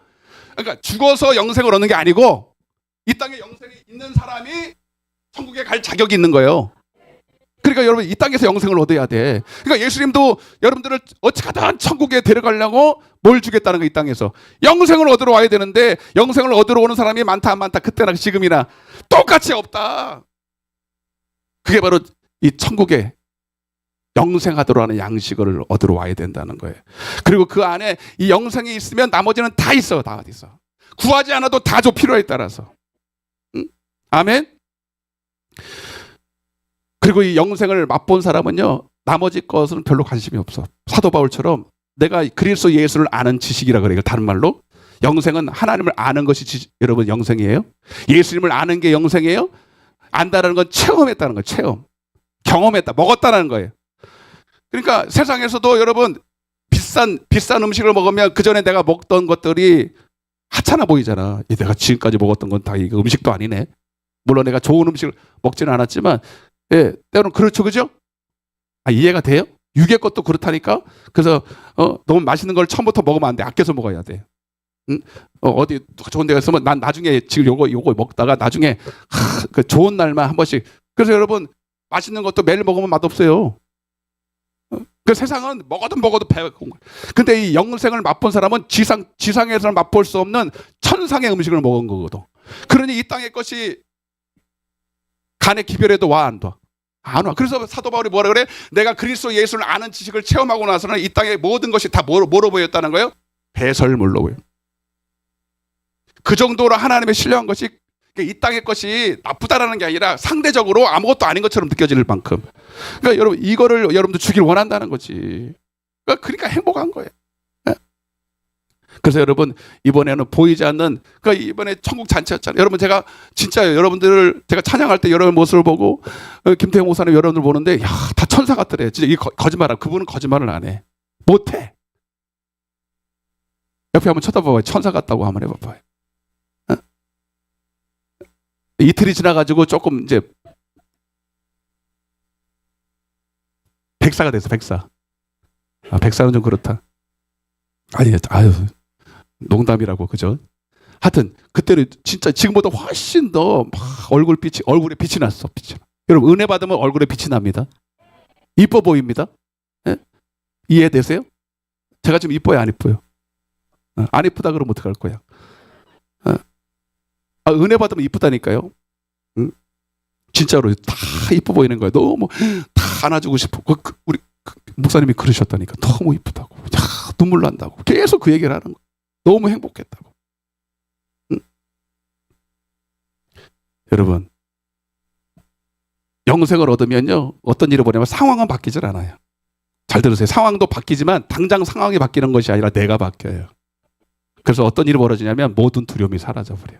그러니까 죽어서 영생을 얻는 게 아니고 이 땅에 영생이 있는 사람이 천국에 갈 자격이 있는 거예요. 그러니까 여러분 이 땅에서 영생을 얻어야 돼. 그러니까 예수님도 여러분들을 어찌하든 천국에 데려가려고 뭘 주겠다는 거, 이 땅에서 영생을 얻으러 와야 되는데 영생을 얻으러 오는 사람이 많다 안 많다, 그때나 지금이나 똑같이 없다. 그게 바로 이 천국에 영생하도록 하는 양식을 얻으러 와야 된다는 거예요. 그리고 그 안에 이 영생이 있으면 나머지는 다 있어. 다 어디 있어. 구하지 않아도 다 줘, 필요에 따라서. 응? 아멘. 그리고 이 영생을 맛본 사람은요, 나머지 것은 별로 관심이 없어. 사도 바울처럼 내가 그리스도 예수를 아는 지식이라 그래요. 다른 말로 영생은 하나님을 아는 것이 여러분 영생이에요. 예수님을 아는 게 영생이에요. 안다라는 건 체험했다는 거예요. 체험. 경험했다. 먹었다는 거예요. 그러니까 세상에서도 여러분 비싼 음식을 먹으면 그 전에 내가 먹던 것들이 하찮아 보이잖아. 내가 지금까지 먹었던 건 다 이거 음식도 아니네. 물론 내가 좋은 음식을 먹지는 않았지만, 때로는 그렇죠, 그죠? 이해가 돼요? 육의 것도 그렇다니까. 그래서 너무 맛있는 걸 처음부터 먹으면 안 돼. 아껴서 먹어야 돼. 응? 어디 좋은 데 갔으면 난 나중에 지금 요거 먹다가 나중에 그 좋은 날만 한 번씩. 그래서 여러분 맛있는 것도 매일 먹으면 맛없어요. 그 세상은 먹어도 배가 고픈 거예요. 근데 이 영생을 맛본 사람은 지상에서는 맛볼 수 없는 천상의 음식을 먹은 거거든. 그러니 이 땅의 것이 간에 기별해도 와, 안 와? 안 와. 그래서 사도 바울이 뭐라 그래? 내가 그리스도 예수를 아는 지식을 체험하고 나서는 이 땅의 모든 것이 다 뭐로 보였다는 거예요? 배설물로 보여. 그 정도로 하나님의 신령한 것이, 이 땅의 것이 나쁘다라는 게 아니라 상대적으로 아무것도 아닌 것처럼 느껴질 만큼. 그러니까 여러분 이거를 여러분도 주길 원한다는 거지. 그러니까 행복한 거예요. 그래서 여러분 이번에는 보이지 않는, 그러니까 이번에 천국 잔치였잖아요. 여러분 제가 진짜 여러분들을 제가 찬양할 때 여러분 모습을 보고 김태형 목사님 여러분들 보는데 다 천사 같더래. 진짜 이 거짓말하고, 그분은 거짓말을 안 해. 못해. 옆에 한번 쳐다봐봐요. 천사 같다고 한번 해봐봐요. 이틀이 지나가지고 조금 이제 백사가 됐어. 백사. 백사는 좀 그렇다. 아유 농담이라고, 그죠? 하여튼 그때는 진짜 지금보다 훨씬 더 막 얼굴에 빛이 났어. 빛이 나. 여러분 은혜 받으면 얼굴에 빛이 납니다. 이뻐 보입니다. 예? 이해되세요? 제가 좀 이뻐요, 안 이뻐요? 안 이쁘다 그러면 어떡할 거야? 은혜 받으면 이쁘다니까요. 응? 진짜로 다 이뻐 보이는 거예요. 너무 다 안아주고 싶어. 우리 목사님이 그러셨다니까. 너무 이쁘다고. 눈물 난다고. 계속 그 얘기를 하는 거예요. 너무 행복했다고. 응? 여러분 영생을 얻으면요 어떤 일을 보냐면 상황은 바뀌질 않아요. 잘 들으세요. 상황도 바뀌지만 당장 상황이 바뀌는 것이 아니라 내가 바뀌어요. 그래서 어떤 일이 벌어지냐면 모든 두려움이 사라져버려요.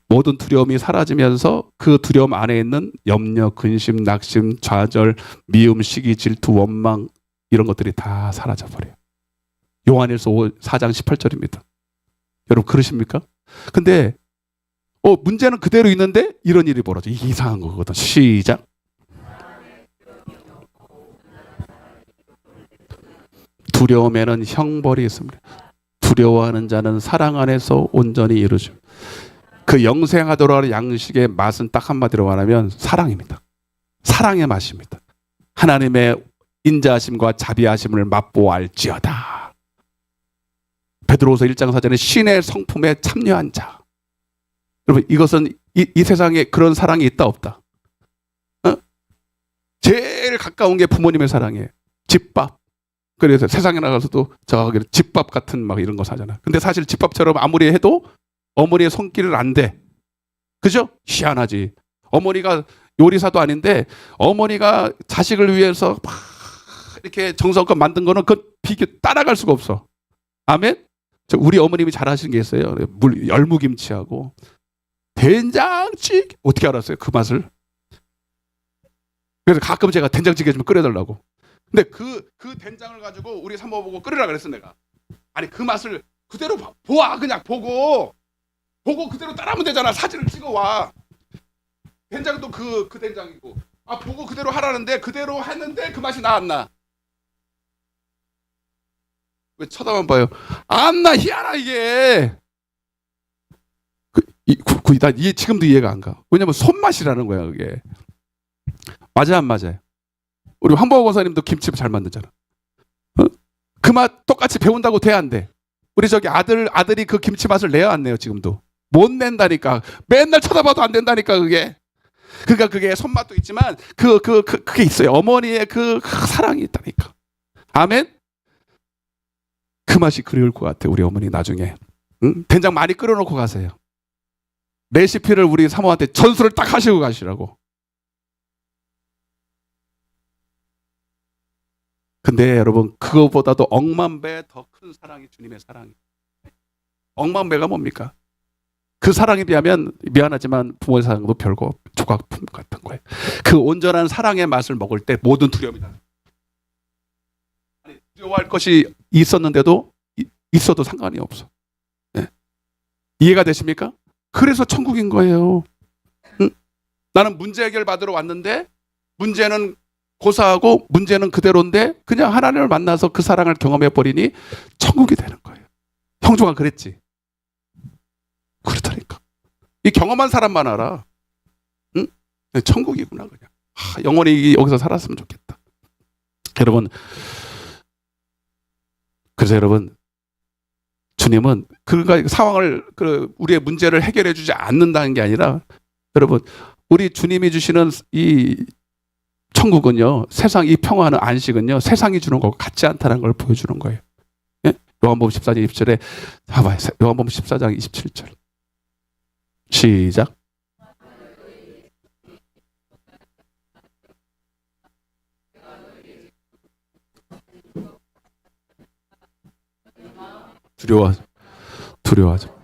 모든 두려움이 사라지면서 그 두려움 안에 있는 염려, 근심, 낙심, 좌절, 미움, 시기, 질투, 원망 이런 것들이 다 사라져버려요. 요한일서 4장 18절입니다. 여러분 그러십니까? 근데 문제는 그대로 있는데 이런 일이 벌어져. 이게 이상한 거거든. 시작. 두려움에는 형벌이 있습니다. 두려워하는 자는 사랑 안에서 온전히 이루죠. 그 영생하도록 하는 양식의 맛은 딱 한마디로 말하면 사랑입니다. 사랑의 맛입니다. 하나님의 인자하심과 자비하심을 맛보알지어다. 베드로후서 1장 4절에 신의 성품에 참여한 자. 여러분 이것은 이 세상에 그런 사랑이 있다 없다? 제일 가까운 게 부모님의 사랑이에요. 집밥. 그래서 세상에 나가서도 저기 집밥 같은 막 이런 거 사잖아. 근데 사실 집밥처럼 아무리 해도 어머니의 손길을 안 돼. 그죠? 희한하지. 어머니가 요리사도 아닌데 어머니가 자식을 위해서 막 이렇게 정성껏 만든 거는 그 비교 따라갈 수가 없어. 아멘? 우리 어머님이 잘하시는 게 있어요. 열무김치하고 된장찌개. 어떻게 알았어요? 그 맛을? 그래서 가끔 제가 된장찌개 좀 끓여달라고. 근데 그 된장을 가지고 우리 사모 보고 끓이라 그랬어 내가. 아니 그 맛을 그대로 보아. 그냥 보고 그대로 따라하면 되잖아. 사진을 찍어와. 된장도 그 된장이고. 보고 그대로 하라는데 그대로 했는데 그 맛이 나 안 나? 왜 쳐다만 봐요? 안 나. 희한하 이게. 나 지금도 이해가 안 가. 왜냐면 손맛이라는 거야 그게. 맞아 안 맞아요? 우리 황보호 권사님도 김치 잘 만들잖아. 그 맛 똑같이 배운다고 돼 안 돼? 우리 저기 아들이 그 김치 맛을 내야 안 내요 지금도? 못 낸다니까. 맨날 쳐다봐도 안 된다니까 그게. 그러니까 그게 손맛도 있지만 그게 있어요. 어머니의 그 사랑이 있다니까. 아멘. 그 맛이 그리울 것 같아 우리 어머니 나중에. 응? 된장 많이 끓여놓고 가세요. 레시피를 우리 사모한테 전수를 딱 하시고 가시라고. 근데 여러분 그거보다도 억만 배 더 큰 사랑이 주님의 사랑이에요. 억만 배가 뭡니까? 그 사랑에 비하면 미안하지만 부모의 사랑도 별거 조각품 같은 거예요. 그 온전한 사랑의 맛을 먹을 때 모든 두려움이 다. 두려워할 것이 있었는데도 있어도 상관이 없어. 네. 이해가 되십니까? 그래서 천국인 거예요. 응? 나는 문제 해결 받으러 왔는데 문제는 고사하고 문제는 그대로인데 그냥 하나님을 만나서 그 사랑을 경험해 버리니 천국이 되는 거예요. 형주가 그랬지. 그렇다니까. 이 경험한 사람만 알아. 응? 천국이구나 그냥. 영원히 여기서 살았으면 좋겠다. 여러분, 그래서 여러분, 주님은 그 상황을 우리의 문제를 해결해 주지 않는다는 게 아니라 여러분, 우리 주님이 주시는 이 천국은요, 세상 이 평화는 안식은요, 세상이 주는 것과 같지 않다는 걸 보여주는 거예요. 예? 요한복음 14장 20절에 봐봐요. 요한복음 14장 27절. 시작. 두려워하죠.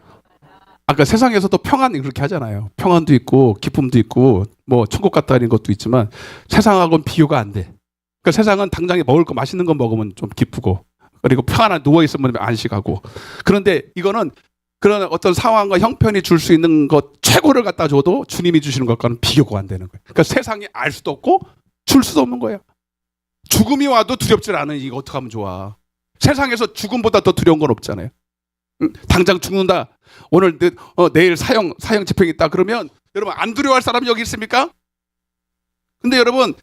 아까 세상에서도 평안 그렇게 하잖아요. 평안도 있고 기쁨도 있고 뭐 천국 같다는 것도 있지만 세상하고는 비교가 안 돼. 그러니까 세상은 당장에 먹을 거 맛있는 거 먹으면 좀 기쁘고 그리고 평안한 누워 있으면 안식하고. 그런데 이거는 그런 어떤 상황과 형편이 줄 수 있는 것 최고를 갖다 줘도 주님이 주시는 것과는 비교가 안 되는 거예요. 그러니까 세상이 알 수도 없고 줄 수도 없는 거예요. 죽음이 와도 두렵질 않은 이거 어떻게 하면 좋아? 세상에서 죽음보다 더 두려운 건 없잖아요. 당장 죽는다. 오늘 내일 사형 집행이 있다. 그러면 여러분 안 두려워할 사람이 여기 있습니까? 근데 여러분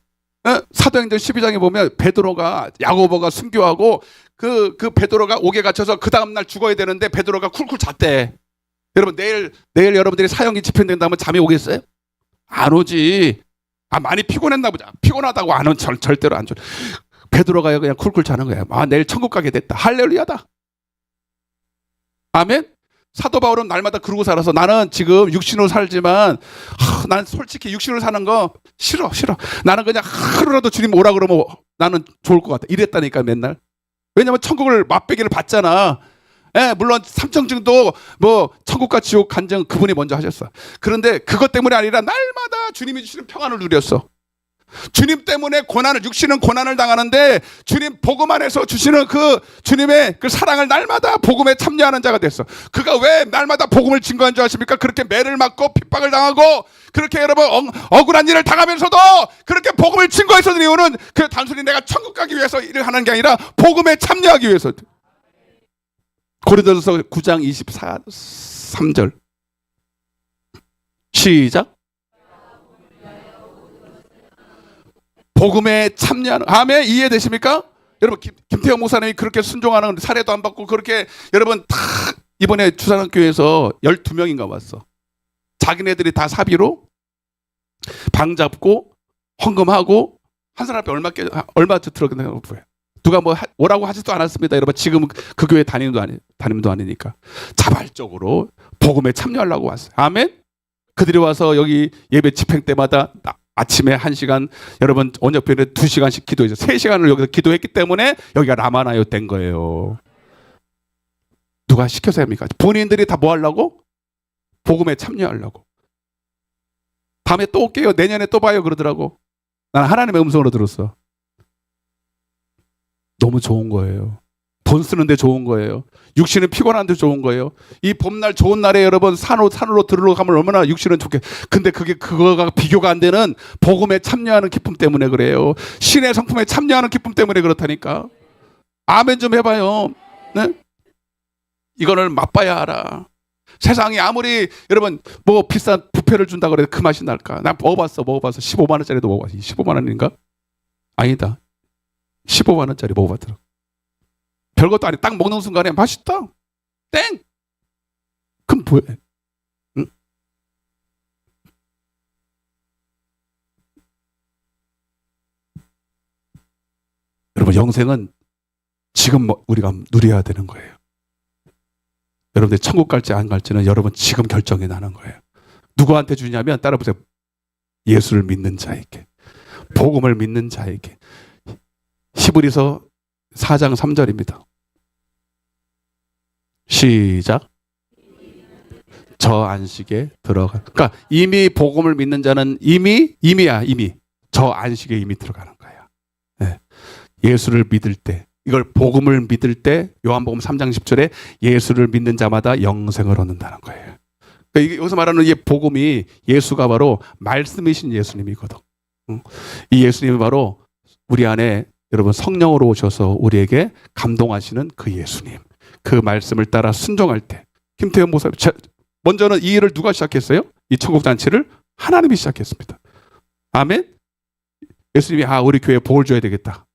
사도행전 12장에 보면 베드로가 야고보가 순교하고 그 베드로가 옥에 갇혀서 그 다음날 죽어야 되는데 베드로가 쿨쿨 잤대. 여러분 내일 여러분들이 사형이 집행된다면 잠이 오겠어요? 안 오지. 많이 피곤했나 보자. 피곤하다고 안 온 절대로 안 줘. 베드로가 그냥 쿨쿨 자는 거야. 내일 천국 가게 됐다. 할렐루야다. 아멘. 사도 바울은 날마다 그러고 살아서 나는 지금 육신으로 살지만 난 솔직히 육신으로 사는 거 싫어. 나는 그냥 하루라도 주님 오라 그러면 나는 좋을 것 같아. 이랬다니까 맨날. 왜냐면 천국을 맛배기를 받잖아. 물론 삼청증도 뭐 천국과 지옥 간증 그분이 먼저 하셨어. 그런데 그것 때문이 아니라 날마다 주님이 주시는 평안을 누렸어. 주님 때문에 육신은 고난을 당하는데 주님 복음 안에서 주시는 그 주님의 그 사랑을 날마다 복음에 참여하는 자가 됐어. 그가 왜 날마다 복음을 증거한 줄 아십니까? 그렇게 매를 맞고 핍박을 당하고 그렇게 여러분 억울한 일을 당하면서도 그렇게 복음을 증거했었던 이유는 그 단순히 내가 천국 가기 위해서 일을 하는 게 아니라 복음에 참여하기 위해서. 고린도전서 9장 23절 시작. 복음에 참여하는. 아멘. 이해되십니까? 여러분 김태형 목사님이 그렇게 순종하는 사례도 안 받고 그렇게 여러분 다 이번에 주산학교에서 12명인가 왔어. 자기네들이 다 사비로 방 잡고 헌금하고 한 사람 앞에 얼마 들어가는 거예요. 누가 뭐 오라고 하지도 않았습니다. 여러분 지금 그 교회 담임도 아니니까 자발적으로 복음에 참여하려고 왔어요. 아멘. 그들이 와서 여기 예배 집행 때마다 아침에 1시간, 여러분 언역편에 2시간씩 기도해서 3시간을 여기서 기도했기 때문에 여기가 라마나요 된 거예요. 누가 시켜서 합니까? 본인들이 다 뭐 하려고? 복음에 참여하려고. 다음에 또 올게요. 내년에 또 봐요 그러더라고. 난 하나님의 음성으로 들었어. 너무 좋은 거예요. 돈 쓰는데 좋은 거예요. 육신은 피곤한데 좋은 거예요. 이 봄날 좋은 날에 여러분 산으로 들어가면 얼마나 육신은 좋게. 근데 그거가 비교가 안 되는 복음에 참여하는 기쁨 때문에 그래요. 신의 성품에 참여하는 기쁨 때문에 그렇다니까. 아멘 좀 해봐요. 네? 이거를 맛봐야 알아. 세상이 아무리 여러분 뭐 비싼 뷔페를 준다 그래도 그 맛이 날까? 난 먹어봤어. 15만 원짜리도 먹어봤어. 15만 원인가? 아니다. 15만 원짜리 먹어봤더라고. 별것도 아니. 딱 먹는 순간에 맛있다. 땡. 그럼 뭐해? 응? 여러분 영생은 지금 우리가 누려야 되는 거예요. 여러분들 천국 갈지 안 갈지는 여러분 지금 결정이 나는 거예요. 누구한테 주냐면 따라보세요. 예수를 믿는 자에게, 복음을 믿는 자에게. 히브리서 4장 3절입니다. 시작. 저 안식에 들어가. 그러니까 이미 복음을 믿는 자는 이미 저 안식에 이미 들어가는 거야. 네. 예수를 믿을 때, 이걸 복음을 믿을 때 요한복음 3장 10절에 예수를 믿는 자마다 영생을 얻는다는 거예요. 그러니까 여기서 말하는 이 복음이 예수가 바로 말씀이신 예수님이거든. 이 예수님이 바로 우리 안에 여러분 성령으로 오셔서 우리에게 감동하시는 그 예수님. 그 말씀을 따라 순종할 때 김태현 목사님 먼저는 이 일을 누가 시작했어요? 이 천국잔치를 하나님이 시작했습니다. 아멘. 예수님이 우리 교회에 복을 줘야 되겠다.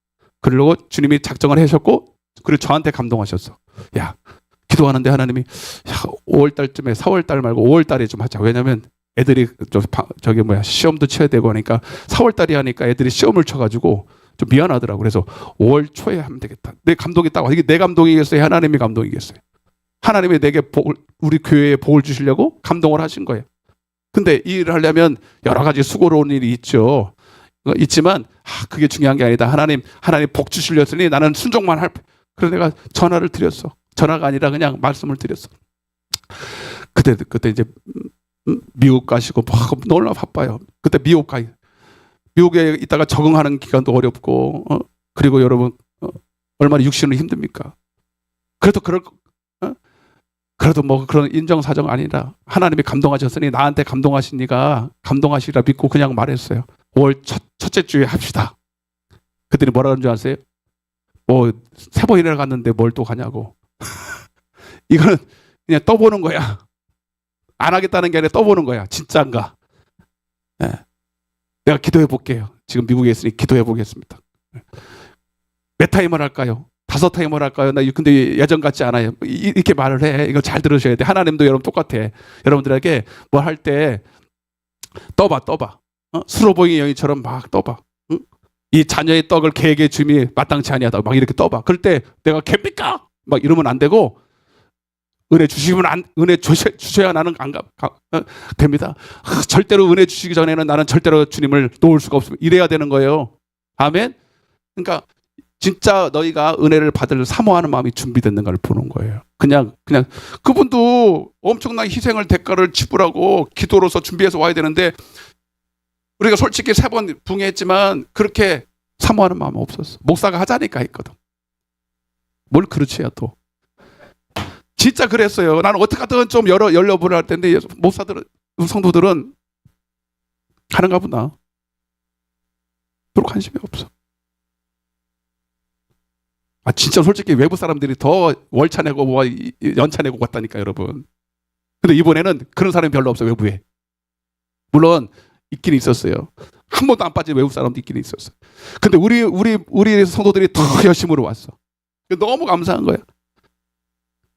그러려고 주님이 작정을 하셨고 그리고 저한테 감동하셨어. 야 기도하는데 하나님이 5월달쯤에 4월달 말고 5월달에 좀 하자. 왜냐면 애들이 시험도 쳐야 되고 하니까 4월달에 하니까 애들이 시험을 쳐가지고 좀 미안하더라고. 그래서 5월 초에 하면 되겠다. 내 감동이 딱 이게 내 감동이겠어요? 하나님의 감동이겠어요? 하나님이 내게 우리 교회에 복을 주시려고 감동을 하신 거예요. 근데 이 일을 하려면 여러 가지 수고로운 일이 있죠. 있지만 그게 중요한 게 아니다. 하나님 복 주시려 했으니 나는 순종만 할. 그래서 내가 전화를 드렸어. 전화가 아니라 그냥 말씀을 드렸어. 그때 이제 미국 가시고 너무나 바빠요. 그때 미국에 있다가 적응하는 기간도 어렵고 그리고 여러분 얼마나 육신은 힘듭니까? 그래도 뭐 그런 인정사정 아니라 하나님이 감동하셨으니 나한테 감동하시니까 감동하시라 믿고 그냥 말했어요. 5월 첫째 주에 합시다. 그들이 뭐라 그런 줄 아세요? 뭐 세번이나 갔는데 뭘 또 가냐고. 이거는 그냥 떠보는 거야. 안 하겠다는 게 아니라 떠보는 거야. 진짜인가? 예. 내가 기도해 볼게요. 지금 미국에 있으니 기도해 보겠습니다. 몇 타임을 할까요? 5타임을 할까요? 나 근데 예전 같지 않아요. 이렇게 말을 해. 이거 잘 들으셔야 돼. 하나님도 여러분 똑같아. 여러분들에게 뭘 할 때 떠봐. 수로보이 여인처럼 막 떠봐. 응? 이 자녀의 떡을 개에게 줌이 마땅치 아니하다. 막 이렇게 떠봐. 그럴 때 내가 개입니까? 막 이러면 안 되고, 은혜 주시면 은혜 주셔야 나는 됩니다. 절대로 은혜 주시기 전에는 나는 절대로 주님을 놓을 수가 없습니다. 이래야 되는 거예요. 아멘. 그러니까 진짜 너희가 은혜를 받을 사모하는 마음이 준비됐는 걸 보는 거예요. 그냥 그분도 엄청난 희생을 대가를 지불하고 기도로서 준비해서 와야 되는데, 우리가 솔직히 3번 붕해했지만 그렇게 사모하는 마음은 없었어. 목사가 하자니까 했거든. 뭘 그렇지 해야 또. 진짜 그랬어요. 나는 어떻게든 좀 열려보려 할 텐데, 목사들은, 성도들은 하는가 보다. 별로 관심이 없어. 진짜 솔직히 외부 사람들이 더 월차 내고 연차 내고 갔다니까, 여러분. 근데 이번에는 그런 사람이 별로 없어요, 외부에. 물론 있긴 있었어요. 한 번도 안 빠진 외국 사람도 있긴 있었어요. 근데 우리 성도들이 더 열심으로 왔어. 너무 감사한 거야.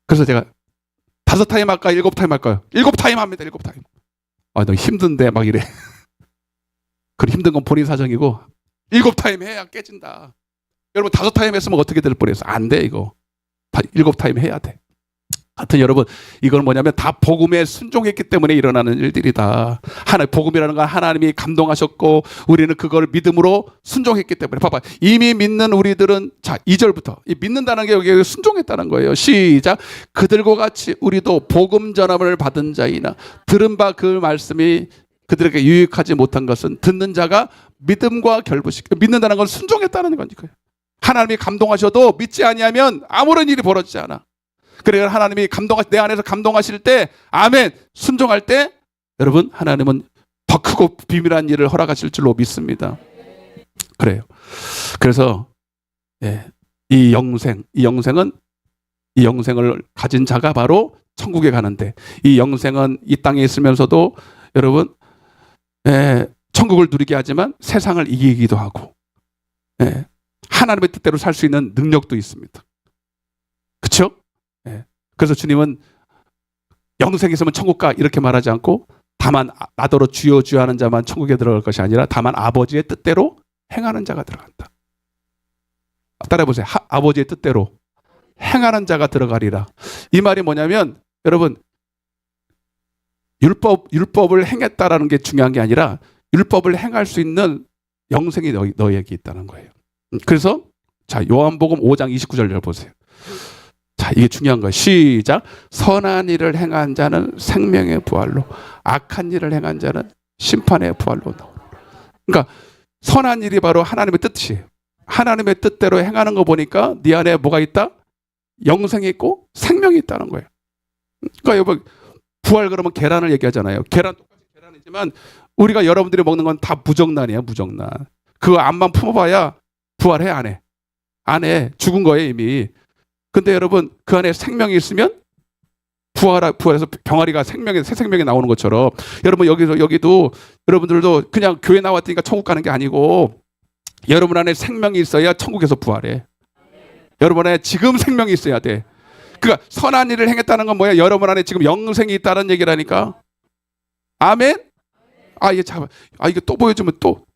그래서 제가 5타임 할까 7타임 할까요? 7타임 합니다. 7타임. 너 힘든데 막 이래. 그래, 힘든 건 본인 사정이고 7타임 해야 깨진다. 여러분 5타임 했으면 어떻게 될 뻔했어? 안 돼, 이거. 7타임 해야 돼. 하여튼 여러분, 이건 뭐냐면 다 복음에 순종했기 때문에 일어나는 일들이다. 복음이라는 건 하나님이 감동하셨고 우리는 그걸 믿음으로 순종했기 때문에. 봐봐, 이미 믿는 우리들은, 자 2절부터 이 믿는다는 게 여기 순종했다는 거예요. 시작. 그들과 같이 우리도 복음 전함을 받은 자이나 들은 바 그 말씀이 그들에게 유익하지 못한 것은 듣는 자가 믿음과 결부시켜. 믿는다는 건 순종했다는 거니까요. 하나님이 감동하셔도 믿지 아니하면 아무런 일이 벌어지지 않아. 그래서 하나님이 내 안에서 감동하실 때, 아멘, 순종할 때, 여러분, 하나님은 더 크고 비밀한 일을 허락하실 줄로 믿습니다. 그래요. 그래서 이 영생을 가진 자가 바로 천국에 가는데, 이 영생은 이 땅에 있으면서도 여러분, 천국을 누리게 하지만 세상을 이기기도 하고, 하나님의 뜻대로 살 수 있는 능력도 있습니다. 그렇죠? 그래서 주님은 영생이 있으면 천국 가 이렇게 말하지 않고, 다만 나더러 주여 주여 하는 자만 천국에 들어갈 것이 아니라 다만 아버지의 뜻대로 행하는 자가 들어간다. 따라해 보세요. 아버지의 뜻대로 행하는 자가 들어가리라. 이 말이 뭐냐면, 여러분, 율법을 행했다라는 게 중요한 게 아니라 율법을 행할 수 있는 영생이 너희에게 있다는 거예요. 그래서 자, 요한복음 5장 29절 열어보세요. 자, 이게 중요한 거예요. 시작. 선한 일을 행한 자는 생명의 부활로, 악한 일을 행한 자는 심판의 부활로 나오는. 그러니까 선한 일이 바로 하나님의 뜻이에요. 하나님의 뜻대로 행하는 거 보니까 네 안에 뭐가 있다? 영생이 있고 생명이 있다는 거예요. 그러니까 여러분, 부활 그러면 계란을 얘기하잖아요. 계란 똑같이 계란이지만 우리가 여러분들이 먹는 건 다 무정란이야, 무정란. 그거 암만 품어봐야 부활해, 안 해? 안 해. 죽은 거예요, 이미. 근데 여러분, 그 안에 생명이 있으면 부활해서 병아리가 새 생명이 나오는 것처럼, 여러분 여기도 여러분들도 그냥 교회 나왔으니까 천국 가는 게 아니고, 여러분 안에 생명이 있어야 천국에서 부활해. 여러분 안에 지금 생명이 있어야 돼. 그러니까 선한 일을 행했다는 건 뭐야? 여러분 안에 지금 영생이 있다는 얘기라니까. 아멘? 이게 또 보여주면 또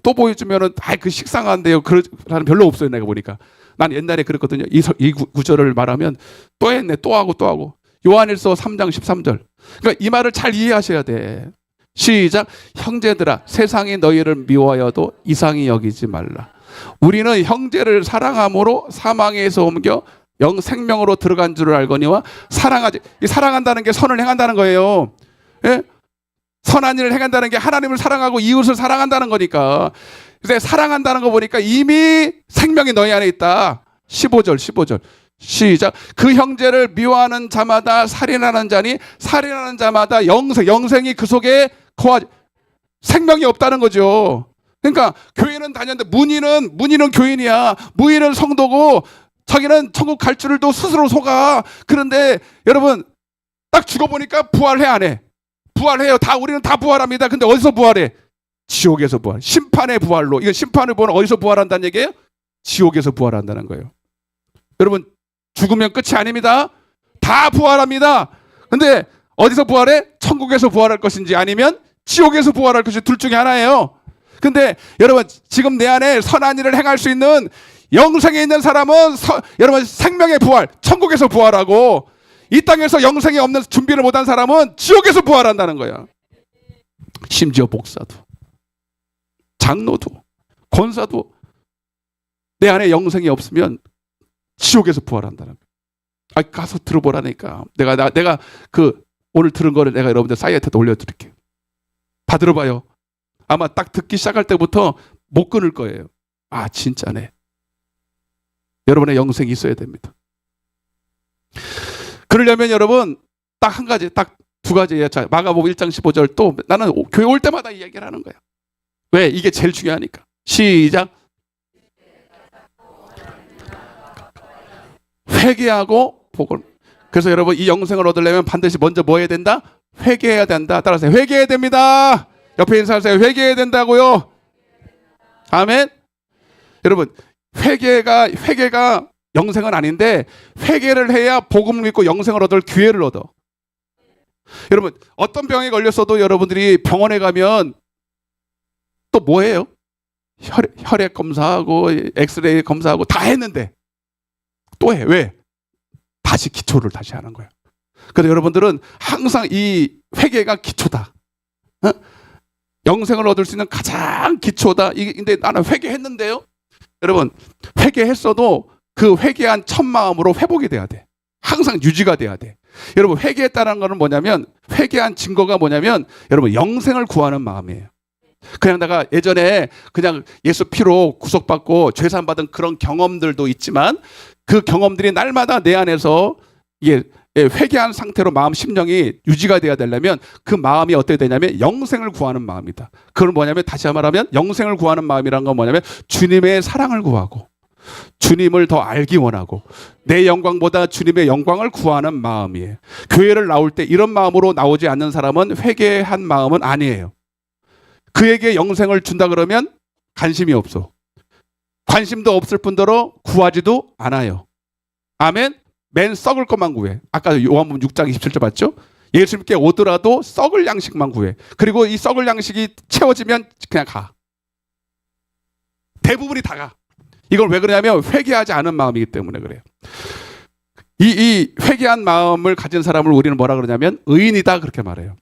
보여주면은 그 식상한데요. 그런 사람 별로 없어요, 내가 보니까. 난 옛날에 그랬거든요. 이 구절을 말하면 또 했네, 또 하고. 요한일서 3장 13절. 그러니까 이 말을 잘 이해하셔야 돼. 시작. 형제들아, 세상이 너희를 미워하여도 이상히 여기지 말라. 우리는 형제를 사랑함으로 사망에서 옮겨 생명으로 들어간 줄을 알거니와 사랑하지. 이 사랑한다는 게 선을 행한다는 거예요. 예? 선한 일을 행한다는 게 하나님을 사랑하고 이웃을 사랑한다는 거니까. 그래서 사랑한다는 거 보니까 이미 생명이 너희 안에 있다. 15절. 시작. 그 형제를 미워하는 자마다 살인하는 자니 살인하는 자마다 영생이 그 속에 거하지. 생명이 없다는 거죠. 그러니까 교회는 다녔는데 문의는 교인이야. 무인은 성도고, 자기는 천국 갈 줄도 스스로 속아. 그런데 여러분 딱 죽어보니까 부활해 안 해? 부활해요. 우리는 다 부활합니다. 근데 어디서 부활해? 지옥에서 부활. 심판의 부활로. 이건 심판의 부활은 어디서 부활한다는 얘기예요? 지옥에서 부활한다는 거예요. 여러분 죽으면 끝이 아닙니다. 다 부활합니다. 근데 어디서 부활해? 천국에서 부활할 것인지 아니면 지옥에서 부활할 것인지 둘 중에 하나예요. 근데 여러분 지금 내 안에 선한 일을 행할 수 있는 영생에 있는 사람은 여러분 생명의 부활, 천국에서 부활하고, 이 땅에서 영생이 없는 준비를 못한 사람은 지옥에서 부활한다는 거야. 심지어 목사도, 장로도, 권사도 내 안에 영생이 없으면 지옥에서 부활한다는 거야. 가서 들어보라니까. 내가 그 오늘 들은 거를 내가 여러분들 사이트에다 올려드릴게요. 다 들어봐요. 아마 딱 듣기 시작할 때부터 못 끊을 거예요. 아 진짜네. 여러분의 영생이 있어야 됩니다. 그러려면 여러분 딱 한 가지, 딱 두 가지예요. 자, 마가복음 1장 15절 또 나는 교회 올 때마다 이 얘기를 하는 거야. 왜? 이게 제일 중요하니까. 시작. 회개하고 복을. 그래서 여러분 이 영생을 얻으려면 반드시 먼저 뭐 해야 된다? 회개해야 된다. 따라서 회개해야 됩니다. 옆에 인사하세요. 회개해야 된다고요. 아멘. 여러분 회개가 영생은 아닌데 회개를 해야 복음을 믿고 영생을 얻을 기회를 얻어. 여러분 어떤 병에 걸렸어도 여러분들이 병원에 가면 또 뭐해요? 혈액 검사하고 엑스레이 검사하고 다 했는데 또 해. 왜? 다시 기초를 다시 하는 거야. 그래서 여러분들은 항상 이 회개가 기초다. 영생을 얻을 수 있는 가장 기초다. 근데 나는 회개했는데요. 여러분 회개했어도 그 회개한 첫 마음으로 회복이 돼야 돼. 항상 유지가 돼야 돼. 여러분 회개했다는 거는 뭐냐면, 회개한 증거가 뭐냐면 여러분 영생을 구하는 마음이에요. 그냥 내가 예전에 그냥 예수 피로 구속받고 죄산받은 그런 경험들도 있지만 그 경험들이 날마다 내 안에서 이게 회개한 상태로 마음 심령이 유지가 돼야 되려면 그 마음이 어떻게 되냐면 영생을 구하는 마음이다. 그건 뭐냐면, 다시 말하면 영생을 구하는 마음이란 건 뭐냐면 주님의 사랑을 구하고 주님을 더 알기 원하고 내 영광보다 주님의 영광을 구하는 마음이에요. 교회를 나올 때 이런 마음으로 나오지 않는 사람은 회개한 마음은 아니에요. 그에게 영생을 준다 그러면 관심이 없어. 관심도 없을 뿐더러 구하지도 않아요. 아멘. 맨 썩을 것만 구해. 아까 요한복음 6장 27절 봤죠? 예수님께 오더라도 썩을 양식만 구해. 그리고 이 썩을 양식이 채워지면 그냥 가. 대부분이 다 가. 이걸 왜 그러냐면 회개하지 않은 마음이기 때문에 그래요. 이 회개한 마음을 가진 사람을 우리는 뭐라 그러냐면 의인이다 그렇게 말해요.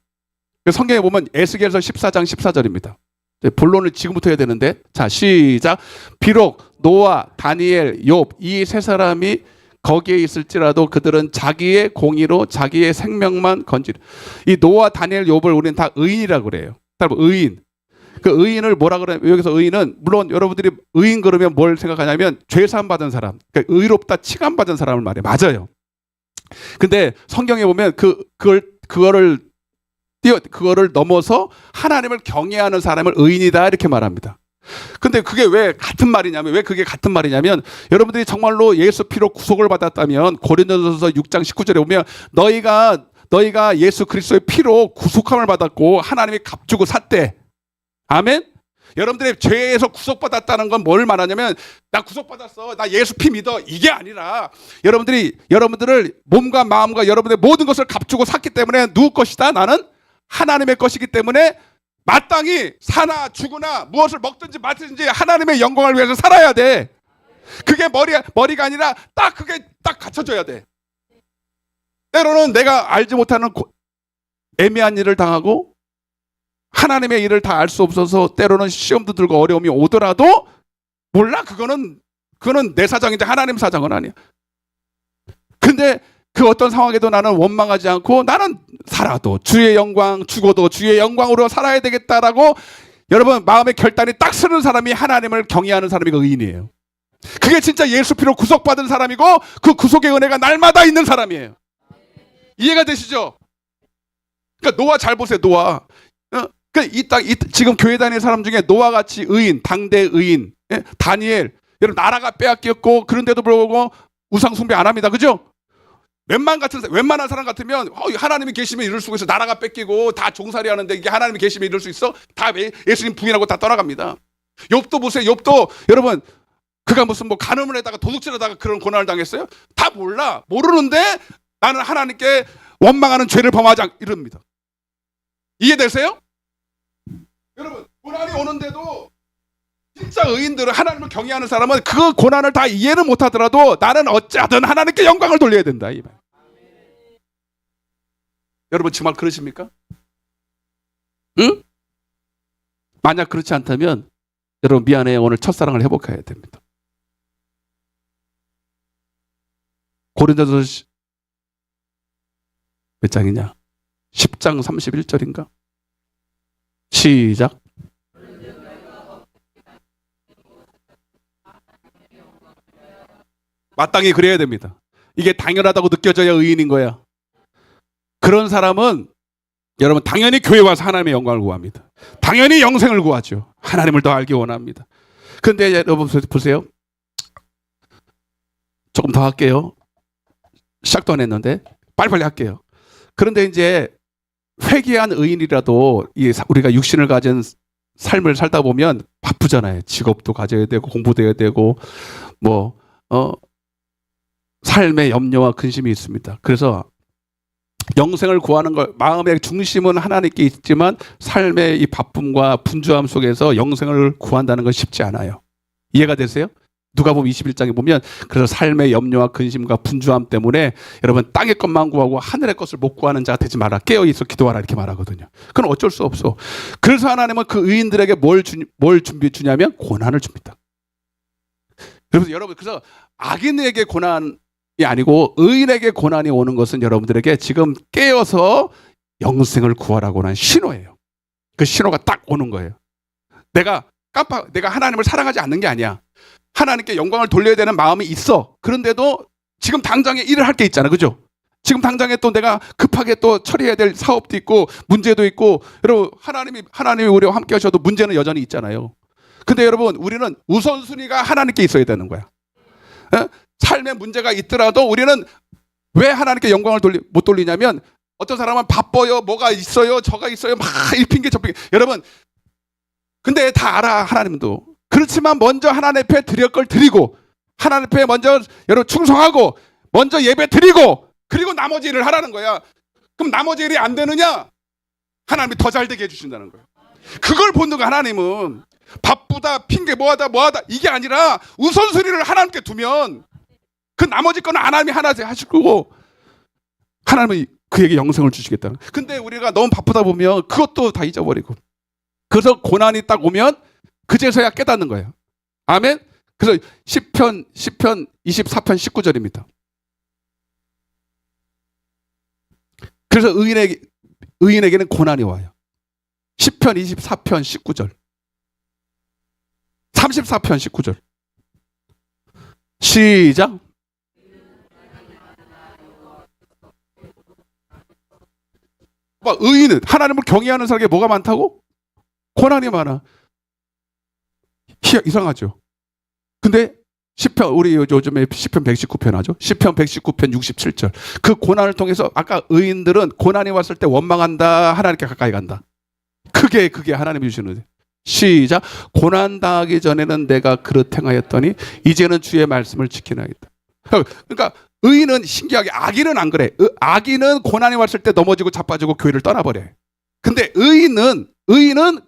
성경에 보면 에스겔서 14장 14절입니다. 본론을 지금부터 해야 되는데, 자 시작. 비록 노아, 다니엘, 욥 이 세 사람이 거기에 있을지라도 그들은 자기의 공의로 자기의 생명만 건지리. 이 노아, 다니엘, 욥을 우리는 다 의인이라고 그래요. 의인. 그 의인을 뭐라 그래요? 여기서 의인은 물론 여러분들이 의인 그러면 뭘 생각하냐면 죄산 받은 사람, 그러니까 의롭다 칭함 받은 사람을 말해. 맞아요. 근데 성경에 보면 그거를 넘어서 하나님을 경외하는 사람을 의인이다 이렇게 말합니다. 근데 그게 왜 같은 말이냐면 여러분들이 정말로 예수 피로 구속을 받았다면 고린도전서 6장 19절에 보면 너희가 예수 그리스도의 피로 구속함을 받았고 하나님이 값주고 샀대. 아멘. 여러분들의 죄에서 구속받았다는 건 뭘 말하냐면, 나 구속받았어, 나 예수 피 믿어, 이게 아니라 여러분들을 몸과 마음과 여러분들의 모든 것을 값주고 샀기 때문에 누구 것이다? 나는 하나님의 것이기 때문에 마땅히 사나 죽으나 무엇을 먹든지 마든지 하나님의 영광을 위해서 살아야 돼. 그게 머리가 아니라 그게 딱 갖춰져야 돼. 때로는 내가 알지 못하는 애매한 일을 당하고 하나님의 일을 다 알 수 없어서 때로는 시험도 들고 어려움이 오더라도 몰라, 그거는 내 사정인데 하나님 사정은 아니야. 근데 그 어떤 상황에도 나는 원망하지 않고 나는 살아도 주의 영광, 죽어도 주의 영광으로 살아야 되겠다라고 여러분 마음의 결단이 딱 서는 사람이 하나님을 경외하는 사람이 의인이에요. 그게 진짜 예수 피로 구속받은 사람이고 그 구속의 은혜가 날마다 있는 사람이에요. 이해가 되시죠? 그러니까 노아 잘 보세요. 노아. 지금 교회 다니는 사람 중에 노아 같이 의인, 당대 의인, 다니엘, 여러분 나라가 빼앗겼고 그런데도 불구하고 우상 숭배 안 합니다. 그죠? 웬만한 사람 같으면 하나님이 계시면 이럴 수가 있어. 나라가 뺏기고 다 종살이 하는데 이게 하나님이 계시면 이럴 수 있어? 다 예수님 부인하고 다 떠나갑니다. 욥도 보세요. 욥도 여러분 그가 무슨 뭐 간음을 했다가 도둑질하다가 그런 고난을 당했어요? 다 몰라. 모르는데 나는 하나님께 원망하는 죄를 범하지 않 이럽니다. 이해되세요? 여러분 고난이 오는데도 진짜 의인들은 하나님을 경외하는 사람은 그 고난을 다 이해는 못하더라도 나는 어찌하든 하나님께 영광을 돌려야 된다. 이 말. 여러분 정말 그러십니까? 응? 만약 그렇지 않다면 여러분 미안해요. 오늘 첫사랑을 회복해야 됩니다. 고린도서 몇 장이냐? 10장 31절인가? 시작. 마땅히 그래야 됩니다. 이게 당연하다고 느껴져야 의인인 거야. 그런 사람은 여러분 당연히 교회 와서 하나님의 영광을 구합니다. 당연히 영생을 구하죠. 하나님을 더 알기 원합니다. 그런데 여러분 보세요. 조금 더 할게요. 시작도 안 했는데 빨리빨리 할게요. 그런데 이제 회개한 의인이라도 우리가 육신을 가진 삶을 살다 보면 바쁘잖아요. 직업도 가져야 되고 공부도 해야 되고 삶의 염려와 근심이 있습니다. 그래서 영생을 구하는 걸 마음의 중심은 하나님께 있지만 삶의 이 바쁨과 분주함 속에서 영생을 구한다는 건 쉽지 않아요. 이해가 되세요? 누가복음 21장에 보면 그래서 삶의 염려와 근심과 분주함 때문에 여러분 땅의 것만 구하고 하늘의 것을 못 구하는 자가 되지 마라. 깨어 있어 기도하라 이렇게 말하거든요. 그건 어쩔 수 없어. 그래서 하나님은 그 의인들에게 뭘 준비해 주냐면 고난을 줍니다. 여러분 그래서 악인에게 고난이 아니고 의인에게 고난이 오는 것은 여러분들에게 지금 깨어서 영생을 구하라고 하는 신호예요. 그 신호가 딱 오는 거예요. 내가 하나님을 사랑하지 않는 게 아니야. 하나님께 영광을 돌려야 되는 마음이 있어. 그런데도 지금 당장에 일을 할 게 있잖아. 그죠? 지금 당장에 또 내가 급하게 또 처리해야 될 사업도 있고 문제도 있고 여러분 하나님이 우리와 함께 하셔도 문제는 여전히 있잖아요. 근데 여러분 우리는 우선순위가 하나님께 있어야 되는 거야. 삶에 문제가 있더라도 우리는 왜 하나님께 영광을 못 돌리냐면 어떤 사람은 바빠요. 뭐가 있어요. 저가 있어요. 막 일핑계 저핑계. 여러분 근데 다 알아. 하나님도. 그렇지만 먼저 하나님 앞에 드릴 걸 드리고 하나님 앞에 먼저 여러분 충성하고 먼저 예배 드리고 그리고 나머지 일을 하라는 거야. 그럼 나머지 일이 안 되느냐? 하나님이 더 잘 되게 해주신다는 거예요. 그걸 보는 거 하나님은 바쁘다 핑계 뭐하다 이게 아니라 우선순위를 하나님께 두면 그 나머지 거는 하나님이 하나씩 하실 거고 하나님이 그에게 영생을 주시겠다는. 근데 우리가 너무 바쁘다 보면 그것도 다 잊어버리고 그래서 고난이 딱 오면 그제서야 깨닫는 거예요. 아멘. 그래서 시편 24편 19절입니다. 그래서 의인에게는 고난이 와요. 시편 24편 19절 34편 19절 시작. 의인은 하나님을 경외하는 사람에게 뭐가 많다고? 고난이 많아. 이상하죠. 근데 시편 우리 요즘에 시편 119편 하죠. 시편 119편 67절. 그 고난을 통해서 아까 의인들은 고난이 왔을 때 원망한다. 하나님께 가까이 간다. 그게 하나님이 주시는 시작. 고난 당하기 전에는 내가 그릇 행하였더니 이제는 주의 말씀을 지키나이다. 그러니까 의인은 신기하게 악인은 안 그래. 악인은 고난이 왔을 때 넘어지고 자빠지고 교회를 떠나버려요. 근데 의인은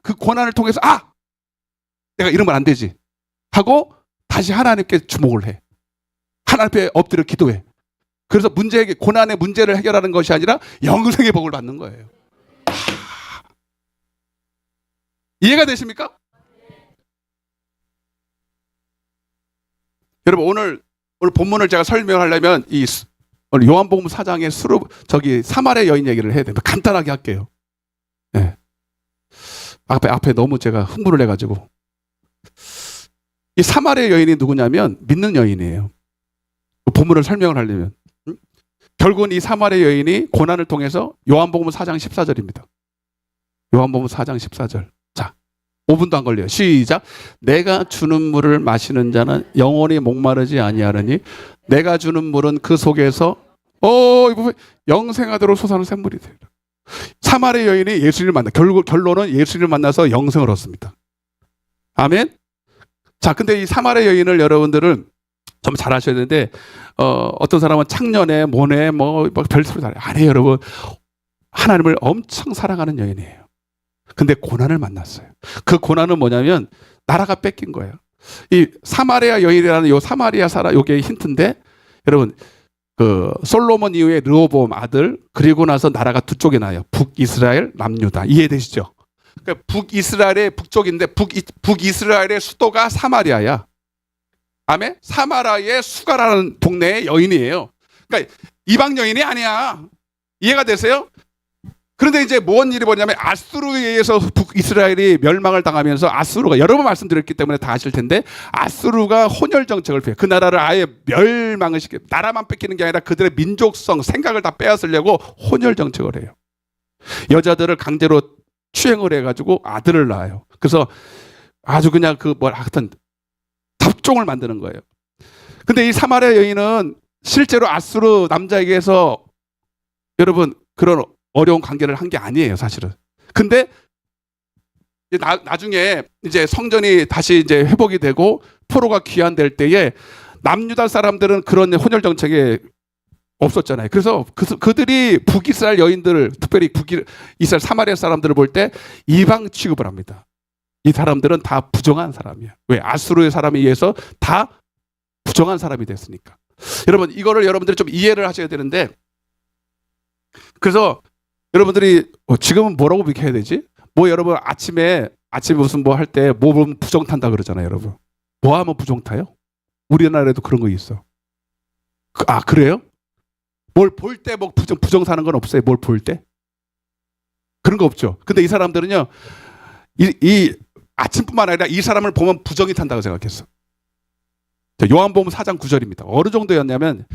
그 고난을 통해서 내가 이러면 안 되지 하고 다시 하나님께 주목을 해. 하나님 앞에 엎드려 기도해. 그래서 고난의 문제를 해결하는 것이 아니라 영생의 복을 받는 거예요. 이해가 되십니까? 여러분 오늘 본문을 제가 설명하려면 오늘 요한복음 4장의 사마리아 여인 얘기를 해야 됩니다. 간단하게 할게요. 네. 앞에 너무 제가 흥분을 해가지고 이 사마리아 여인이 누구냐면 믿는 여인이에요. 본문을 설명을 하려면 결국은 이 사마리아 여인이 고난을 통해서 요한복음 4장 14절입니다. 요한복음 4장 14절. 자, 5분도 안 걸려요. 시작. 내가 주는 물을 마시는 자는 영원히 목마르지 아니하느니 내가 주는 물은 그 속에서 이거 영생하도록 솟아나는 샘물이 돼요. 사마리아 여인이 예수님을 만나 결론은 예수님을 만나서 영생을 얻습니다. 아멘. 자, 근데 이 사마리아 여인을 여러분들은 좀 잘 아셔야 되는데 어떤 사람은 창년에 모네 뭐 별소리 다 해요. 아니에요, 여러분. 하나님을 엄청 사랑하는 여인이에요. 근데 고난을 만났어요. 그 고난은 뭐냐면 나라가 뺏긴 거예요. 이 사마리아 여인이라는 요 사마리아 사람 요게 힌트인데 여러분 그 솔로몬 이후에 르호보암 아들 그리고 나서 나라가 두 쪽에 나요. 북이스라엘, 남유다. 이해되시죠? 그러니까 북이스라엘의 북쪽인데 북이스라엘의 수도가 사마리아야. 아멘? 사마라의 수가라는 동네의 여인이에요. 그러니까 이방 여인이 아니야. 이해가 되세요? 그런데 이제 뭔 일이 뭐냐면 아수르에 의해서 북이스라엘이 멸망을 당하면서 아수르가 여러 번 말씀드렸기 때문에 다 아실 텐데 아수르가 혼혈 정책을 펴요. 그 나라를 아예 멸망을 시켜요. 나라만 뺏기는 게 아니라 그들의 민족성, 생각을 다 빼앗으려고 혼혈 정책을 해요. 여자들을 강제로 추행을 해가지고 아들을 낳아요. 그래서 아주 그냥 하여튼 답종을 만드는 거예요. 근데 이 사마리아 여인은 실제로 아수르 남자에게서 여러분 그런 어려운 관계를 한 게 아니에요, 사실은. 근데 나중에 이제 성전이 다시 이제 회복이 되고 포로가 귀환될 때에 남유다 사람들은 그런 혼혈 정책에 없었잖아요. 그래서 그들이 북이스라엘 여인들을 특별히 북이스라엘 사마리아 사람들을 볼 때 이방 취급을 합니다. 이 사람들은 다 부정한 사람이야. 왜? 아수르의 사람에 의해서 다 부정한 사람이 됐으니까. 여러분 이거를 여러분들이 좀 이해를 하셔야 되는데 그래서 여러분들이 지금은 뭐라고 이렇게 해야 되지? 여러분 아침에 무슨 할 때 보면 부정 탄다 그러잖아요, 여러분. 뭐 하면 부정 타요? 우리나라에도 그런 거 있어. 그래요? 뭘 볼 때 부정 사는 건 없어요. 뭘 볼 때? 그런 거 없죠. 근데 이 사람들은요, 이 아침뿐만 아니라 이 사람을 보면 부정이 탄다고 생각했어. 요한복음 4장 9절입니다. 어느 정도였냐면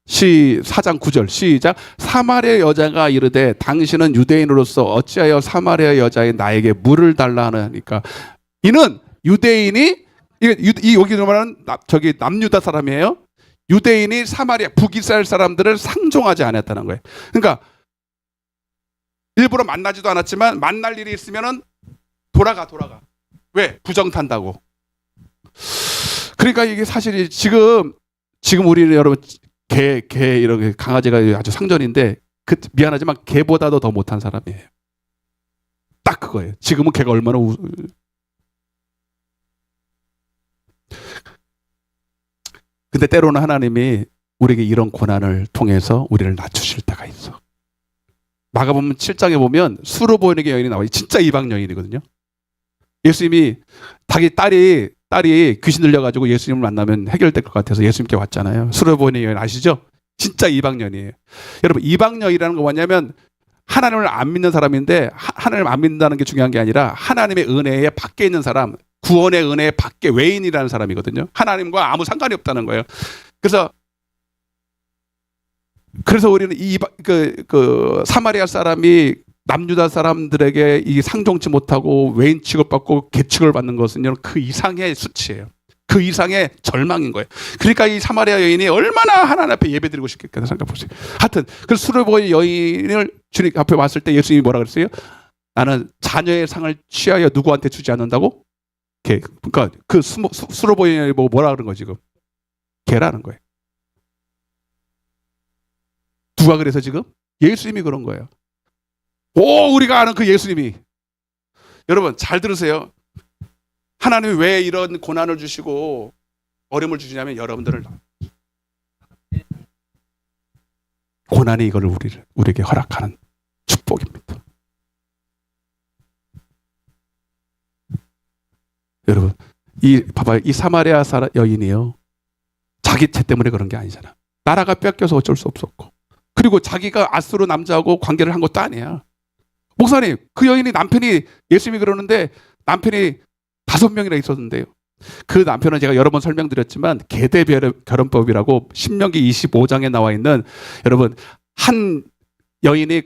4장 9절 시작. 사마리아 여자가 이르되 당신은 유대인으로서 어찌하여 사마리아 여자인 나에게 물을 달라 하니까 이는 유대인이 여기 말하는 남유다 사람이에요. 유대인이 사마리아 북이스라엘 사람들을 상종하지 않았다는 거예요. 그러니까 일부러 만나지도 않았지만 만날 일이 있으면은 돌아가. 왜? 부정 탄다고. 그러니까 이게 사실이 지금 우리는 여러분 개 이렇게 강아지가 아주 상전인데 미안하지만 개보다도 더 못한 사람이에요. 딱 그거예요. 지금은 개가 얼마나 근데 때로는 하나님이 우리에게 이런 고난을 통해서 우리를 낮추실 때가 있어. 마가복음 7장에 보면 수로 보이는 여인이 나와요. 진짜 이방 여인이거든요. 예수님이 자기 딸이 귀신 들려가지고 예수님을 만나면 해결될 것 같아서 예수님께 왔잖아요. 수로 보이는 여인 아시죠? 진짜 이방 여인이에요. 여러분 이방 여인이라는 거 뭐냐면 하나님을 안 믿는 사람인데 하나님을 안 믿는다는 게 중요한 게 아니라 하나님의 은혜에 밖에 있는 사람, 구원의 은혜에 밖에 외인이라는 사람이거든요. 하나님과 아무 상관이 없다는 거예요. 그래서 우리는 그 사마리아 사람이 남유다 사람들에게 이 상종치 못하고 외인 취급받고 개취급을 받는 것은 그 이상의 수치예요. 그 이상의 절망인 거예요. 그러니까 이 사마리아 여인이 얼마나 하나님 앞에 예배드리고 싶겠다 생각해 보세요. 하여튼 그 수르보의 여인을 주님 앞에 왔을 때 예수님이 뭐라 그랬어요? 나는 자녀의 상을 취하여 누구한테 주지 않는다고? 그러니까 그 수르보의 여인이 뭐라 그런 거지 지금? 개라는 거예요. 누가 그래서 지금? 예수님이 그런 거예요. 우리가 아는 그 예수님이. 여러분 잘 들으세요. 하나님이 왜 이런 고난을 주시고 어려움을 주시냐면 여러분들을 고난이 이걸 우리에게 허락하는 축복입니다. 여러분 봐봐요. 이 사마리아 여인이요. 자기 죄 때문에 그런 게 아니잖아. 나라가 뺏겨서 어쩔 수 없었고 그리고 자기가 아수르 남자하고 관계를 한 것도 아니야. 목사님, 그 여인이 남편이 예수님이 그러는데 남편이 5명이나 있었는데요. 그 남편은 제가 여러 번 설명드렸지만 계대 결혼법이라고 신명기 25장에 나와 있는 여러분 한 여인이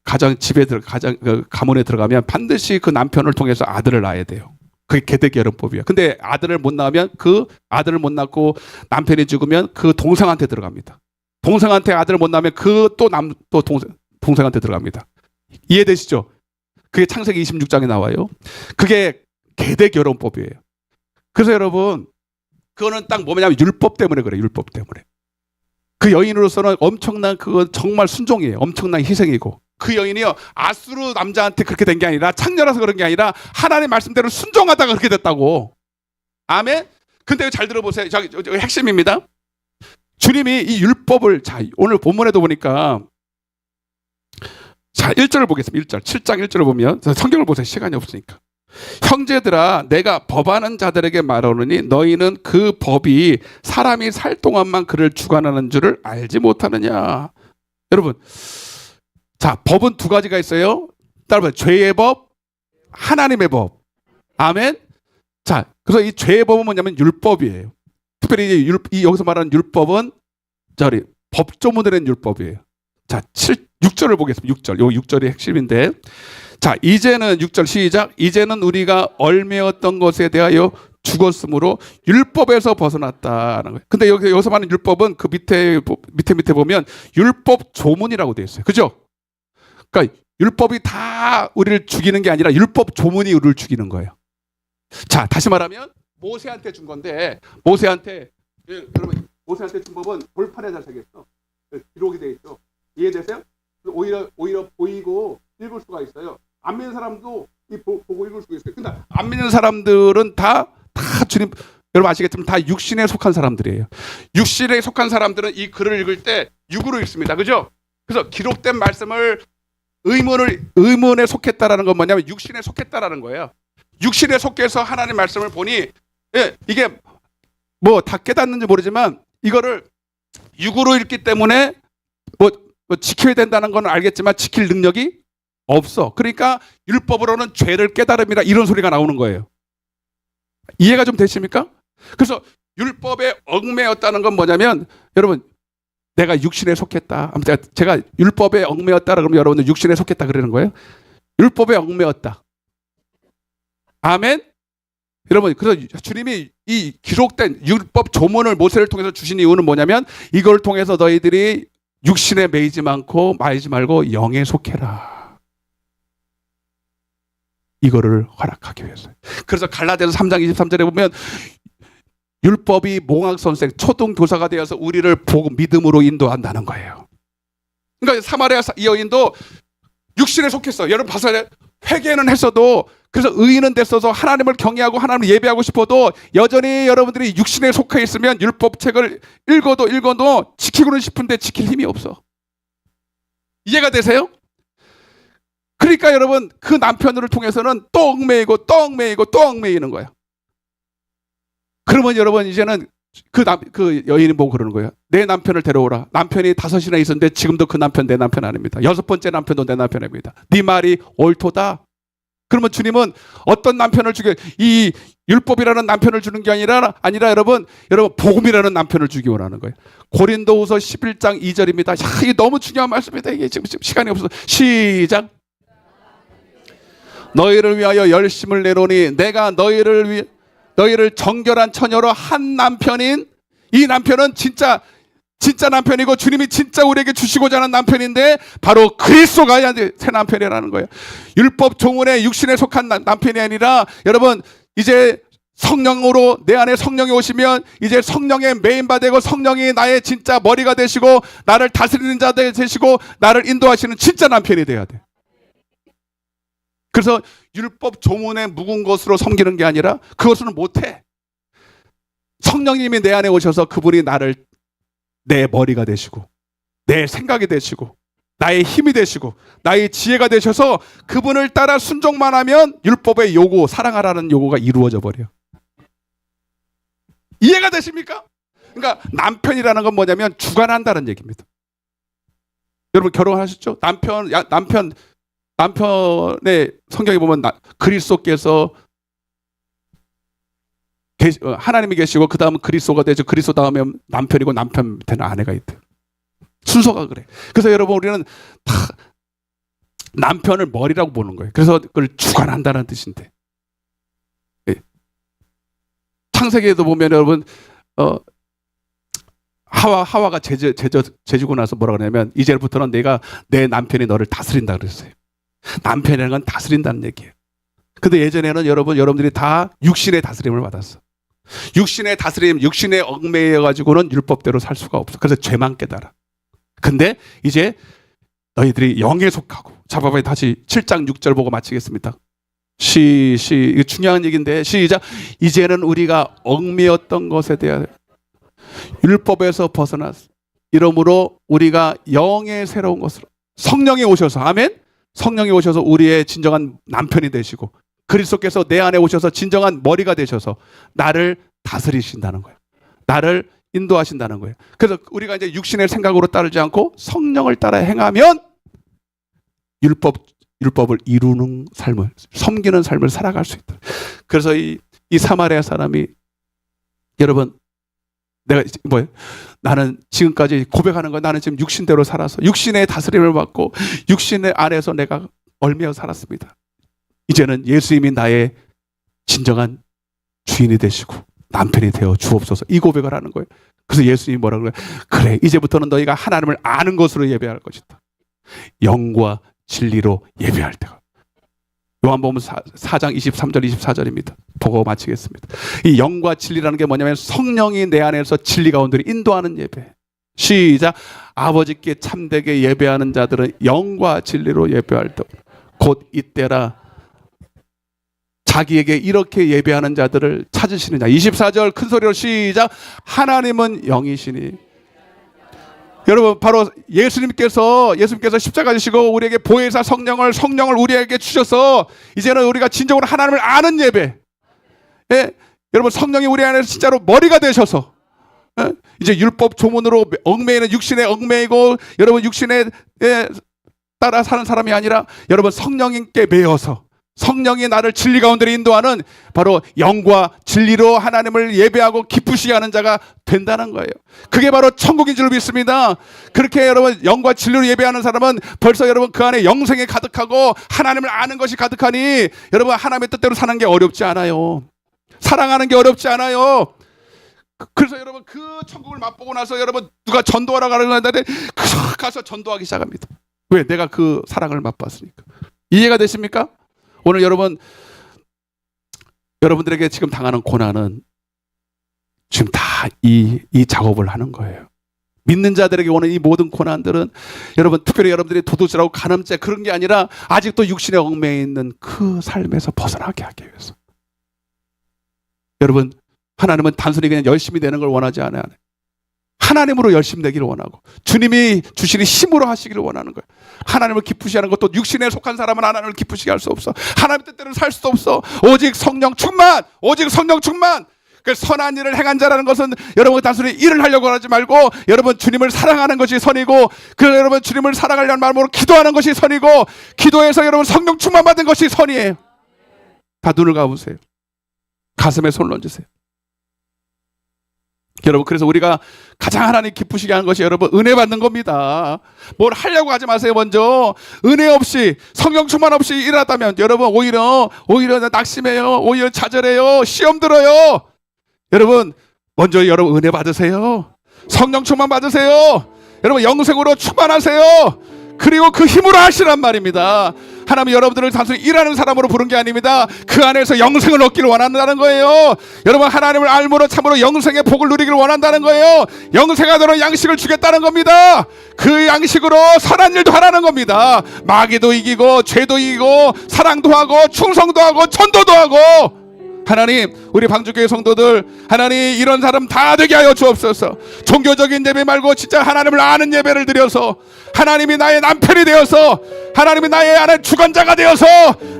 가정 집에 가정 가문에 들어가면 반드시 그 남편을 통해서 아들을 낳아야 돼요. 그게 계대결혼법이에요. 근데 아들을 못 낳으면 그 아들을 못 낳고 남편이 죽으면 그 동생한테 들어갑니다. 동생한테 아들을 못 낳으면 그 또 동생한테 들어갑니다. 이해되시죠? 그게 창세기 26장에 나와요. 그게 계대결혼법이에요. 그래서 여러분 그거는 딱 뭐냐면 율법 때문에 그래요. 율법 때문에. 그 여인으로서는 엄청난 그건 정말 순종이에요. 엄청난 희생이고 그 여인이요 아수르 남자한테 그렇게 된 게 아니라 창녀라서 그런 게 아니라 하나님 말씀대로 순종하다가 그렇게 됐다고. 아멘. 근데 잘 들어보세요. 저기 핵심입니다. 주님이 이 율법을 자 오늘 본문에도 보니까 자 1절을 보겠습니다. 1절 7장 1절을 보면 성경을 보세요. 시간이 없으니까. 형제들아 내가 법하는 자들에게 말하노니 너희는 그 법이 사람이 살 동안만 그를 주관하는 줄을 알지 못하느냐. 여러분 자 법은 두 가지가 있어요. 따라서 죄의 법, 하나님의 법. 아멘. 자 그래서 이 죄의 법은 뭐냐면 율법이에요. 특별히 이 여기서 말하는 율법은 저리 법조문을 낸 율법이에요. 자 6절을 보겠습니다. 6절. 요 6절이 핵심인데 자 이제는 6절 시작. 이제는 우리가 얽매였던 것에 대하여 죽었으므로 율법에서 벗어났다는 거예요. 근데 여기서 말하는 율법은 그 밑에 보면 율법 조문이라고 되어 있어요. 그죠? 그러니까 율법이 다 우리를 죽이는 게 아니라 율법 조문이 우리를 죽이는 거예요. 자 다시 말하면 모세한테 준 건데 모세한테 여러분 모세한테 준 법은 돌판에 잘 새겼어. 기록이 되어 있죠. 이해되세요? 오히려 보이고 읽을 수가 있어요. 안 믿는 사람도 보고 읽을 수가 있어요. 근데 안 믿는 사람들은 다 주님 여러분 아시겠지만 다 육신에 속한 사람들이에요. 육신에 속한 사람들은 이 글을 읽을 때 육으로 읽습니다. 그죠? 그래서 기록된 말씀을 의문에 속했다라는 건 뭐냐면 육신에 속했다라는 거예요. 육신에 속해서 하나님 말씀을 보니 이게 뭐 다 깨닫는지 모르지만 이거를 육으로 읽기 때문에 뭐 지켜야 된다는 건 알겠지만 지킬 능력이 없어. 그러니까 율법으로는 죄를 깨달음이라 이런 소리가 나오는 거예요. 이해가 좀 되십니까? 그래서 율법에 얽매였다는 건 뭐냐면 여러분 내가 육신에 속했다. 아무튼 제가 율법에 얽매였다 그러면 여러분들 육신에 속했다 그러는 거예요. 율법에 얽매였다. 아멘. 여러분 그래서 주님이 이 기록된 율법 조문을 모세를 통해서 주신 이유는 뭐냐면 이걸 통해서 너희들이 육신에 매이지 말고 영에 속해라. 이거를 허락하기 위해서. 그래서 갈라디아서 3장 23절에 보면 율법이 몽학선생 초등교사가 되어서 우리를 보고 믿음으로 인도한다는 거예요. 그러니까 사마리아 여인도 육신에 속했어요. 여러분 봐서 회개는 했어도 그래서 의인은 됐어서 하나님을 경외하고 하나님을 예배하고 싶어도 여전히 여러분들이 육신에 속해 있으면 율법책을 읽어도 지키고는 싶은데 지킬 힘이 없어. 이해가 되세요? 그러니까 여러분 그 남편을 통해서는 또 얽매이는 거예요. 그러면 여러분 이제는 그 여인이 보고 그러는 거예요. 내 남편을 데려오라. 남편이 5이나 있었는데 지금도 그 남편 내 남편 아닙니다. 6번째 남편도 내 남편 아닙니다. 네 말이 옳도다. 그러면 주님은 어떤 남편을 주게 이 율법이라는 남편을 주는 게 아니라 여러분 복음이라는 남편을 주기 원하는 거예요. 고린도후서 11장 2절입니다. 야, 이게 너무 중요한 말씀입니다. 이게 지금 시간이 없어서 시작. 너희를 위하여 열심을 내노니 내가 너희를 정결한 처녀로 한 남편인 이 남편은 진짜 남편이고 주님이 진짜 우리에게 주시고자 하는 남편인데 바로 그리스도가 새 남편이라는 거예요. 율법 조문에 육신에 속한 남편이 아니라 여러분 이제 성령으로 내 안에 성령이 오시면 이제 성령의 메인바 되고 성령이 나의 진짜 머리가 되시고 나를 다스리는 자 되시고 나를 인도하시는 진짜 남편이 돼야 돼. 그래서 율법 조문에 묵은 것으로 섬기는 게 아니라 그것은 못해. 성령님이 내 안에 오셔서 그분이 나를 내 머리가 되시고 내 생각이 되시고 나의 힘이 되시고 나의 지혜가 되셔서 그분을 따라 순종만 하면 율법의 요구, 사랑하라는 요구가 이루어져 버려. 이해가 되십니까? 그러니까 남편이라는 건 뭐냐면 주관한다는 얘기입니다. 여러분 결혼하셨죠? 남편의 성경에 보면 그리스도께서 하나님이 계시고 그 다음은 그리스도가 되죠. 그리스도 다음에 남편이고 남편 되는 아내가 있대요. 순서가 그래. 그래서 여러분 우리는 다 남편을 머리라고 보는 거예요. 그래서 그걸 주관한다는 뜻인데, 예. 창세기에도 보면 여러분 하와가 재주고 나서 뭐라 그러냐면 이제부터는 내가 내 남편이 너를 다스린다 그랬어요. 남편이라는 건 다스린다는 얘기예요. 근데 예전에는 여러분들이 다 육신의 다스림을 받았어. 육신의 다스림, 육신의 얽매여 가지고는 율법대로 살 수가 없어. 그래서 죄만 깨달아. 근데 이제 너희들이 영에 속하고, 자바바에 다시 7장 6절 보고 마치겠습니다. 이거 중요한 얘기인데, 시작. 이제는 우리가 얽매였던 것에 대하여 율법에서 벗어났어. 이러므로 우리가 영의 새로운 것으로, 성령이 오셔서, 아멘. 성령이 오셔서 우리의 진정한 남편이 되시고, 그리스도께서 내 안에 오셔서 진정한 머리가 되셔서 나를 다스리신다는 거예요. 나를 인도하신다는 거예요. 그래서 우리가 이제 육신의 생각으로 따르지 않고 성령을 따라 행하면 율법을 이루는 삶을, 섬기는 삶을 살아갈 수 있다. 그래서 이 사마리아 사람이, 여러분, 나는 지금까지 고백하는 거, 나는 지금 육신대로 살아서 육신의 다스림을 받고 육신의 안에서 내가 얽매여 살았습니다. 이제는 예수님이 나의 진정한 주인이 되시고 남편이 되어 주옵소서, 이 고백을 하는 거예요. 그래서 예수님이 뭐라고 그래요? 그래, 이제부터는 너희가 하나님을 아는 것으로 예배할 것이다. 영과 진리로 예배할 때가. 요한복음 4장 23절 24절입니다. 보고 마치겠습니다. 이 영과 진리라는 게 뭐냐면 성령이 내 안에서 진리 가운데로 인도하는 예배. 시작. 아버지께 참되게 예배하는 자들은 영과 진리로 예배할 때 곧 이때라. 자기에게 이렇게 예배하는 자들을 찾으시느냐. 24절 큰 소리로 시작. 하나님은 영이시니. 여러분, 바로 예수님께서 십자가 지시고 우리에게 보혜사 성령을 우리에게 주셔서 이제는 우리가 진정으로 하나님을 아는 예배. 예? 여러분, 성령이 우리 안에서 진짜로 머리가 되셔서, 예? 이제 율법 조문으로 얽매이는 육신에 얽매이고, 여러분 육신에 따라 사는 사람이 아니라 여러분 성령님께 매여서 성령이 나를 진리 가운데로 인도하는 바로 영과 진리로 하나님을 예배하고 기쁘시게 하는 자가 된다는 거예요. 그게 바로 천국인 줄 믿습니다. 그렇게 여러분 영과 진리로 예배하는 사람은 벌써 여러분 그 안에 영생이 가득하고 하나님을 아는 것이 가득하니 여러분 하나님의 뜻대로 사는 게 어렵지 않아요. 사랑하는 게 어렵지 않아요. 그래서 여러분 그 천국을 맛보고 나서 여러분 누가 전도하러 가는데 가서 전도하기 시작합니다. 왜? 내가 그 사랑을 맛봤으니까. 이해가 되십니까? 오늘 여러분들에게 지금 당하는 고난은 지금 다 이 작업을 하는 거예요. 믿는 자들에게 오는 이 모든 고난들은 여러분 특별히 여러분들이 도둑질하고 간음죄 그런 게 아니라 아직도 육신에 얽매여 있는 그 삶에서 벗어나게 하기 위해서. 여러분 하나님은 단순히 그냥 열심히 되는 걸 원하지 않아요. 하나님으로 열심히 되기를 원하고 주님이 주시는 힘으로 하시기를 원하는 거예요. 하나님을 기쁘시게 하는 것도 육신에 속한 사람은 하나님을 기쁘시게 할 수 없어. 하나님 뜻대로 살 수도 없어. 오직 성령 충만, 오직 성령 충만. 그 선한 일을 행한 자라는 것은 여러분 단순히 일을 하려고 하지 말고 여러분 주님을 사랑하는 것이 선이고 그 여러분 주님을 사랑하려는 마음으로 기도하는 것이 선이고 기도해서 여러분 성령 충만 받은 것이 선이에요. 다 눈을 감으세요. 가슴에 손을 얹으세요. 여러분 그래서 우리가 가장 하나님 기쁘시게 하는 것이 여러분 은혜 받는 겁니다. 뭘 하려고 하지 마세요. 먼저 은혜 없이 성령 충만 없이 일하다면 여러분 오히려 낙심해요. 오히려 좌절해요. 시험 들어요. 여러분 먼저 여러분 은혜 받으세요. 성령 충만 받으세요. 여러분 영생으로 충만하세요. 그리고 그 힘으로 하시란 말입니다. 하나님은 여러분들을 단순히 일하는 사람으로 부른 게 아닙니다. 그 안에서 영생을 얻기를 원한다는 거예요. 여러분 하나님을 알므로 참으로 영생의 복을 누리기를 원한다는 거예요. 영생하도록 양식을 주겠다는 겁니다. 그 양식으로 선한 일도 하라는 겁니다. 마귀도 이기고 죄도 이기고 사랑도 하고 충성도 하고 전도도 하고. 하나님 우리 방주교회 성도들 하나님 이런 사람 다 되게 하여 주옵소서. 종교적인 예배 말고 진짜 하나님을 아는 예배를 드려서 하나님이 나의 남편이 되어서 하나님이 나의 아는 주관자가 되어서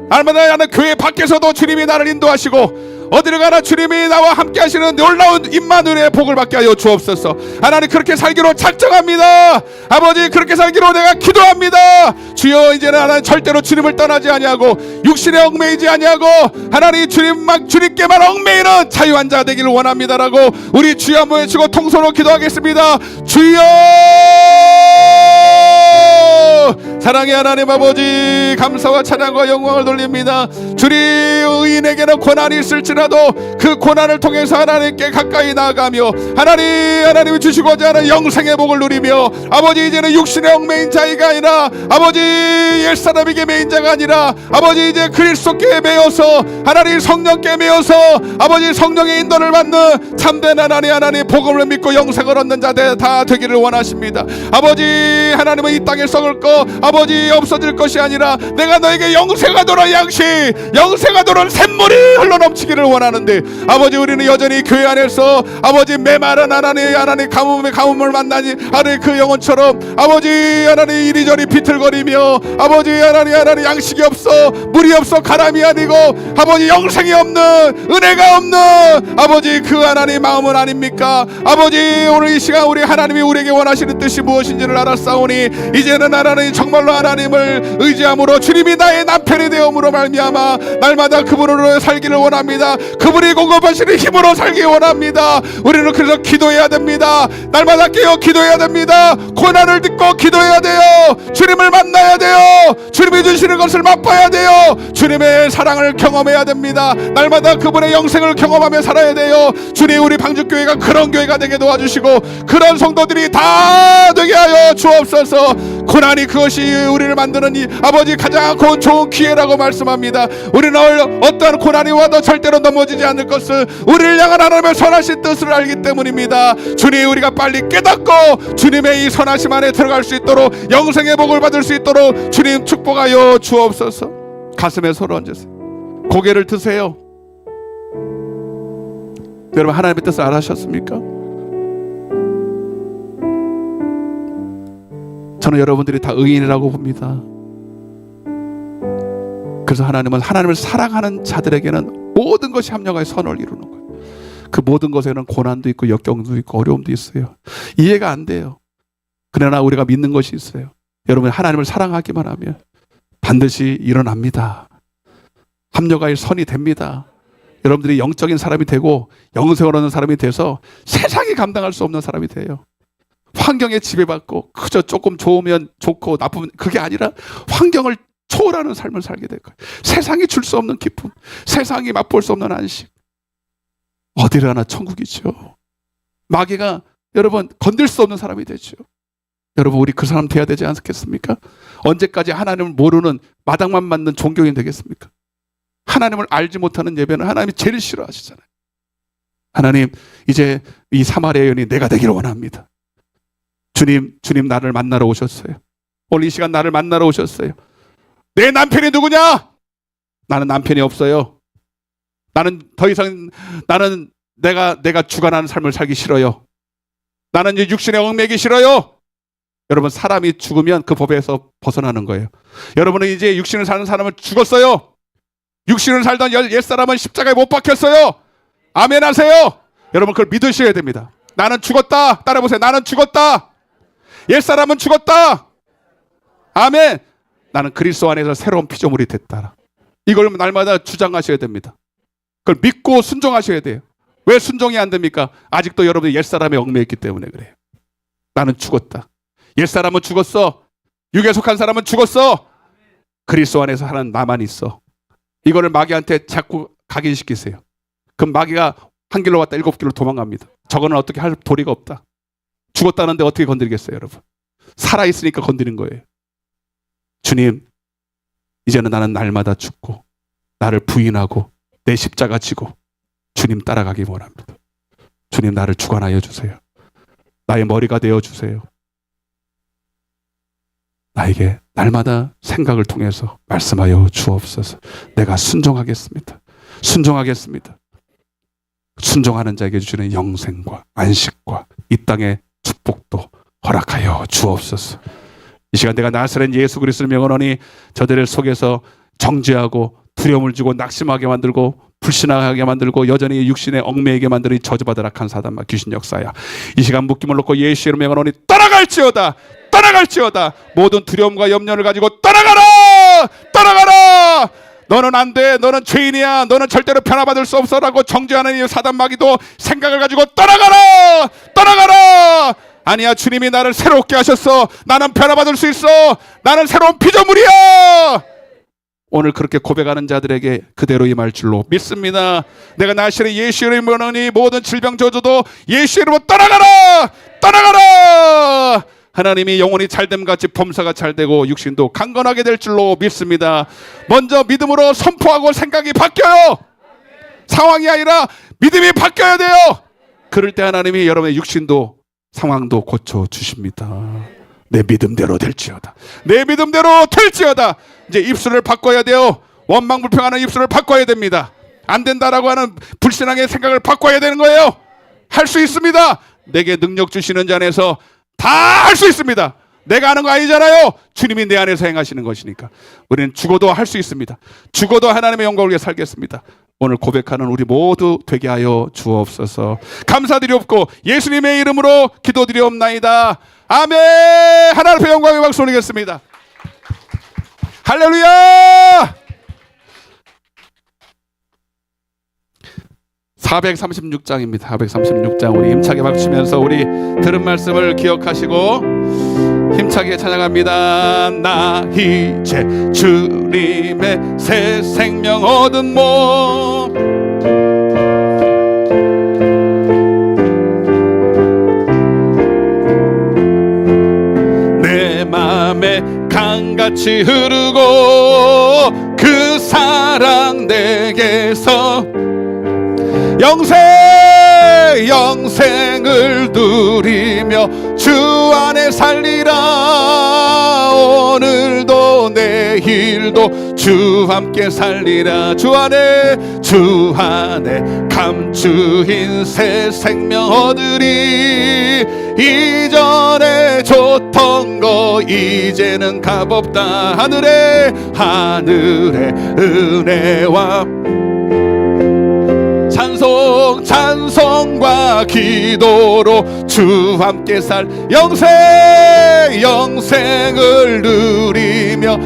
나는 교회 밖에서도 주님이 나를 인도하시고 어디를 가나 주님이 나와 함께 하시는 놀라운 임마누엘의 복을 받게 하여 주옵소서. 하나님 그렇게 살기로 작정합니다. 아버지 그렇게 살기로 내가 기도합니다. 주여 이제는 하나님 절대로 주님을 떠나지 아니하고 육신에 얽매이지 아니하고 하나님 주님께만 얽매이는 자유한 자 되기를 원합니다라고 우리 주여 한번 외치고 통성으로 기도하겠습니다. 주여 사랑의 하나님 아버지, 감사와 찬양과 영광을 돌립니다. 주님, 의인에게는 고난이 있을지라도 그 고난을 통해서 하나님께 가까이 나아가며 하나님이 주시고자 하는 영생의 복을 누리며 아버지, 이제는 육신의 얽매인 자가 아니라 아버지, 옛사람에게 매인 자가 아니라 아버지, 이제 그리스도께 매여서 하나님 성령께 매여서 아버지, 성령의 인도를 받는 참된 하나님 복음을 믿고 영생을 얻는 자들 다 되기를 원하십니다. 아버지, 하나님은 이 땅에 썩을 거 아버지 없어질 것이 아니라 내가 너에게 영생과 도는 양식, 영생과 도는 샘물이 흘러넘치기를 원하는데 아버지, 우리는 여전히 교회 안에서 아버지 메마른 하나님 가뭄을 만나니 하나님 그 영혼처럼 아버지, 하나님 이리저리 비틀거리며 아버지, 하나님 양식이 없어, 물이 없어, 가람이 아니고 아버지, 영생이 없는, 은혜가 없는 아버지, 그 하나님 마음은 아닙니까? 아버지, 오늘 이 시간 우리 하나님이 우리에게 원하시는 뜻이 무엇인지를 알았사오니 이제는 하나님 정말로 하나님을 의지함으로 주님이 나의 남편이 되음으로 말미암아 날마다 그분으로 살기를 원합니다. 그분이 공급하시는 힘으로 살기 원합니다. 우리는 그래서 기도해야 됩니다. 날마다 깨어 기도해야 됩니다. 고난을 듣고 기도해야 돼요. 주님을 만나야 돼요. 주님이 주시는 것을 맛봐야 돼요. 주님의 사랑을 경험해야 됩니다. 날마다 그분의 영생을 경험하며 살아야 돼요. 주님, 우리 방주교회가 그런 교회가 되게 도와주시고 그런 성도들이 다 되게 하여 주옵소서. 고난이 그것이 우리를 만드는 이 아버지 가장 좋은 기회라고 말씀합니다. 우리는 어떠한 고난이 와도 절대로 넘어지지 않을 것을 우리를 향한 하나님의 선하신 뜻을 알기 때문입니다. 주님, 우리가 빨리 깨닫고 주님의 이 선하심 안에 들어갈 수 있도록 영생의 복을 받을 수 있도록 주님 축복하여 주옵소서. 가슴에 손을 얹으세요. 고개를 드세요. 여러분, 하나님의 뜻을 알아셨습니까? 저는 여러분들이 다 의인이라고 봅니다. 그래서 하나님은 하나님을 사랑하는 자들에게는 모든 것이 합력하여 선을 이루는 거예요. 그 모든 것에는 고난도 있고 역경도 있고 어려움도 있어요. 이해가 안 돼요. 그러나 우리가 믿는 것이 있어요. 여러분, 하나님을 사랑하기만 하면 반드시 일어납니다. 합력하여 선이 됩니다. 여러분들이 영적인 사람이 되고 영생을 얻는 사람이 돼서 세상이 감당할 수 없는 사람이 돼요. 환경에 지배받고 그저 조금 좋으면 좋고 나쁘면 그게 아니라 환경을 초월하는 삶을 살게 될 거예요. 세상이 줄 수 없는 기쁨, 세상이 맛볼 수 없는 안식, 어디를 하나 천국이죠. 마귀가 여러분 건들 수 없는 사람이 되죠. 여러분, 우리 그 사람 돼야 되지 않겠습니까? 언제까지 하나님을 모르는 마당만 맞는 종교인 되겠습니까? 하나님을 알지 못하는 예배는 하나님이 제일 싫어하시잖아요. 하나님, 이제 이 사마리아 여인이 내가 되기를 원합니다. 주님 나를 만나러 오셨어요. 오늘 이 시간 나를 만나러 오셨어요. 내 남편이 누구냐? 나는 남편이 없어요. 나는 더 이상 내가 주관하는 삶을 살기 싫어요. 나는 이제 육신에 얽매기 싫어요. 여러분, 사람이 죽으면 그 법에서 벗어나는 거예요. 여러분은 이제 육신을 사는 사람은 죽었어요. 육신을 살던 옛사람은 십자가에 못 박혔어요. 아멘 하세요. 여러분, 그걸 믿으셔야 됩니다. 나는 죽었다. 따라해보세요. 나는 죽었다. 옛사람은 죽었다. 아멘. 나는 그리스도 안에서 새로운 피조물이 됐다. 이걸 날마다 주장하셔야 됩니다. 그걸 믿고 순종하셔야 돼요. 왜 순종이 안 됩니까? 아직도 여러분이 옛사람에 얽매였기 때문에 그래요. 나는 죽었다. 옛사람은 죽었어. 육에 속한 사람은 죽었어. 그리스도 안에서 하는 나만 있어. 이거를 마귀한테 자꾸 각인시키세요. 그럼 마귀가 한 길로 왔다 7길로 도망갑니다. 저거는 어떻게 할 도리가 없다. 죽었다는데 어떻게 건드리겠어요, 여러분? 살아있으니까 건드리는 거예요. 주님, 이제는 나는 날마다 죽고 나를 부인하고 내 십자가 지고 주님 따라가기 원합니다. 주님, 나를 주관하여 주세요. 나의 머리가 되어 주세요. 나에게 날마다 생각을 통해서 말씀하여 주옵소서. 내가 순종하겠습니다. 순종하겠습니다. 순종하는 자에게 주시는 영생과 안식과 이 땅의 축복도 허락하여 주옵소서. 이 시간 내가 나사렛 예수 그리스도를 명하노니 저들을 속에서 정죄하고 두려움을 주고 낙심하게 만들고 불신하게 만들고 여전히 육신에 얽매이게 만드는 저주받을 악한 사단과 귀신 역사야. 이 시간 묶임을 놓고 예수의 이름으로 명하노니 떠나갈지어다. 떠나갈지어다. 모든 두려움과 염려를 가지고 떠나가라. 떠나가라. 너는 안 돼. 너는 죄인이야. 너는 절대로 변화받을 수 없어라고 정죄하는 이 사단 마귀도 생각을 가지고 떠나가라. 떠나가라. 아니야, 주님이 나를 새롭게 하셨어. 나는 변화받을 수 있어. 나는 새로운 피조물이야. 오늘 그렇게 고백하는 자들에게 그대로 임할 줄로 믿습니다. 내가 나시는 예수 이름으로 니 모든 질병 저주도 예수 이름으로 떠나가라. 떠나가라. 하나님이 영혼이 잘됨 같이 범사가 잘되고 육신도 강건하게 될 줄로 믿습니다. 먼저 믿음으로 선포하고 생각이 바뀌어요. 상황이 아니라 믿음이 바뀌어야 돼요. 그럴 때 하나님이 여러분의 육신도 상황도 고쳐주십니다. 내 믿음대로 될지어다. 내 믿음대로 될지어다. 이제 입술을 바꿔야 돼요. 원망불평하는 입술을 바꿔야 됩니다. 안 된다라고 하는 불신앙의 생각을 바꿔야 되는 거예요. 할 수 있습니다. 내게 능력 주시는 자 안에서 다 할 수 있습니다. 내가 하는 거 아니잖아요. 주님이 내 안에서 행하시는 것이니까. 우리는 죽어도 할 수 있습니다. 죽어도 하나님의 영광을 위해 살겠습니다. 오늘 고백하는 우리 모두 되게 하여 주옵소서. 감사드리옵고 예수님의 이름으로 기도드리옵나이다. 아멘. 하나님 앞에 영광의 박수 올리겠습니다. 할렐루야. 436장입니다. 436장 우리 힘차게 박수치면서 우리 들은 말씀을 기억하시고 힘차게 찬양합니다. 나 이제 주님의 새 생명 얻은 몸 내 맘에 강같이 흐르고 그 사랑 내게서 영생을 누리며 주 안에 살리라. 오늘도 내일도 주 함께 살리라. 주 안에 감추인 새 생명 얻으리. 이전에 줬던 거 이제는 값없다. 하늘의 은혜와 찬송과 기도로 주 함께 살 영생을 누리며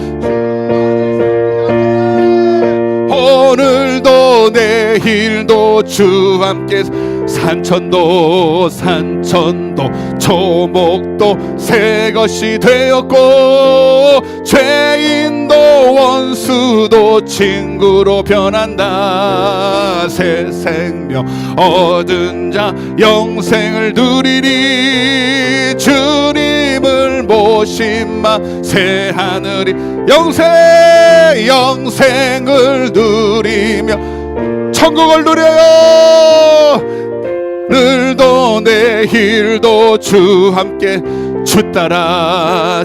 오늘도 내일도 주 함께 산천도 초목도 새 것이 되었고 죄인도 원수도 친구로 변한다. 새 생명 얻은 자 영생을 누리니 주님을 모심마 새 하늘이 영생을 누리며 천국을 누려요. 오늘도 내일도 주 함께 주 따라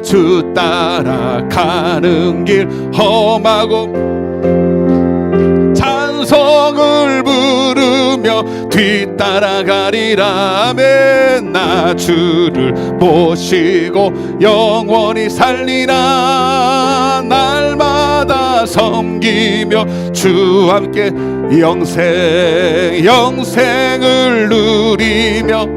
가는 길 험하고 찬송을 부르며 뒤따라가리라. 아멘. 나 주를 모시고 영원히 살리라. 날마다 섬기며 주 함께 영생을 누리며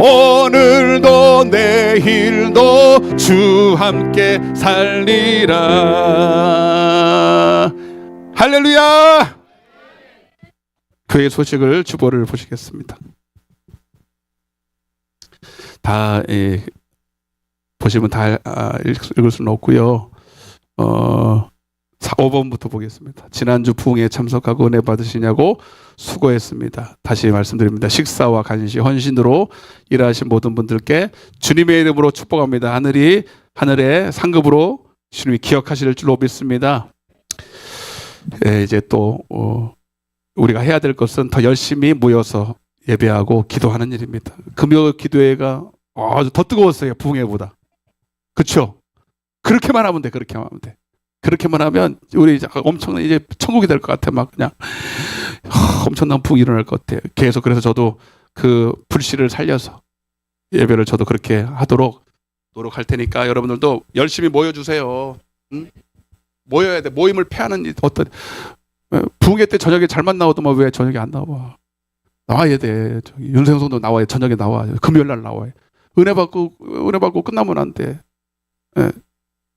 오늘도 내일도 주 함께 살리라. 할렐루야. 교회 소식을 주보를 보시겠습니다. 다 보시면 다 읽을 수는 없고요. 5번부터 보겠습니다. 지난주 부흥에 참석하고 은혜 받으시냐고 수고했습니다. 다시 말씀드립니다. 식사와 간식, 헌신으로 일하신 모든 분들께 주님의 이름으로 축복합니다. 하늘의 상급으로 주님이 기억하실 줄로 믿습니다. 이제 또 우리가 해야 될 것은 더 열심히 모여서 예배하고 기도하는 일입니다. 금요 기도회가 아주 더 뜨거웠어요. 부흥회보다. 그렇죠? 그렇게만 하면 돼. 그렇게만 하면 우리 이제 엄청난 이제 천국이 될 것 같아. 막 그냥 엄청난 부흥이 일어날 것 같아. 계속 그래서 저도 그 불씨를 살려서 예배를 저도 그렇게 하도록 노력할 테니까 여러분들도 열심히 모여주세요. 응? 모여야 돼. 모임을 패하는 어떤 부흥회 때 저녁에 잘만 나오더만 왜 저녁에 안 나와? 나와야 돼. 윤세영 성도 나와야 저녁에 나와. 금요일 날 나와요. 은혜 받고 끝나면 안 돼. 예.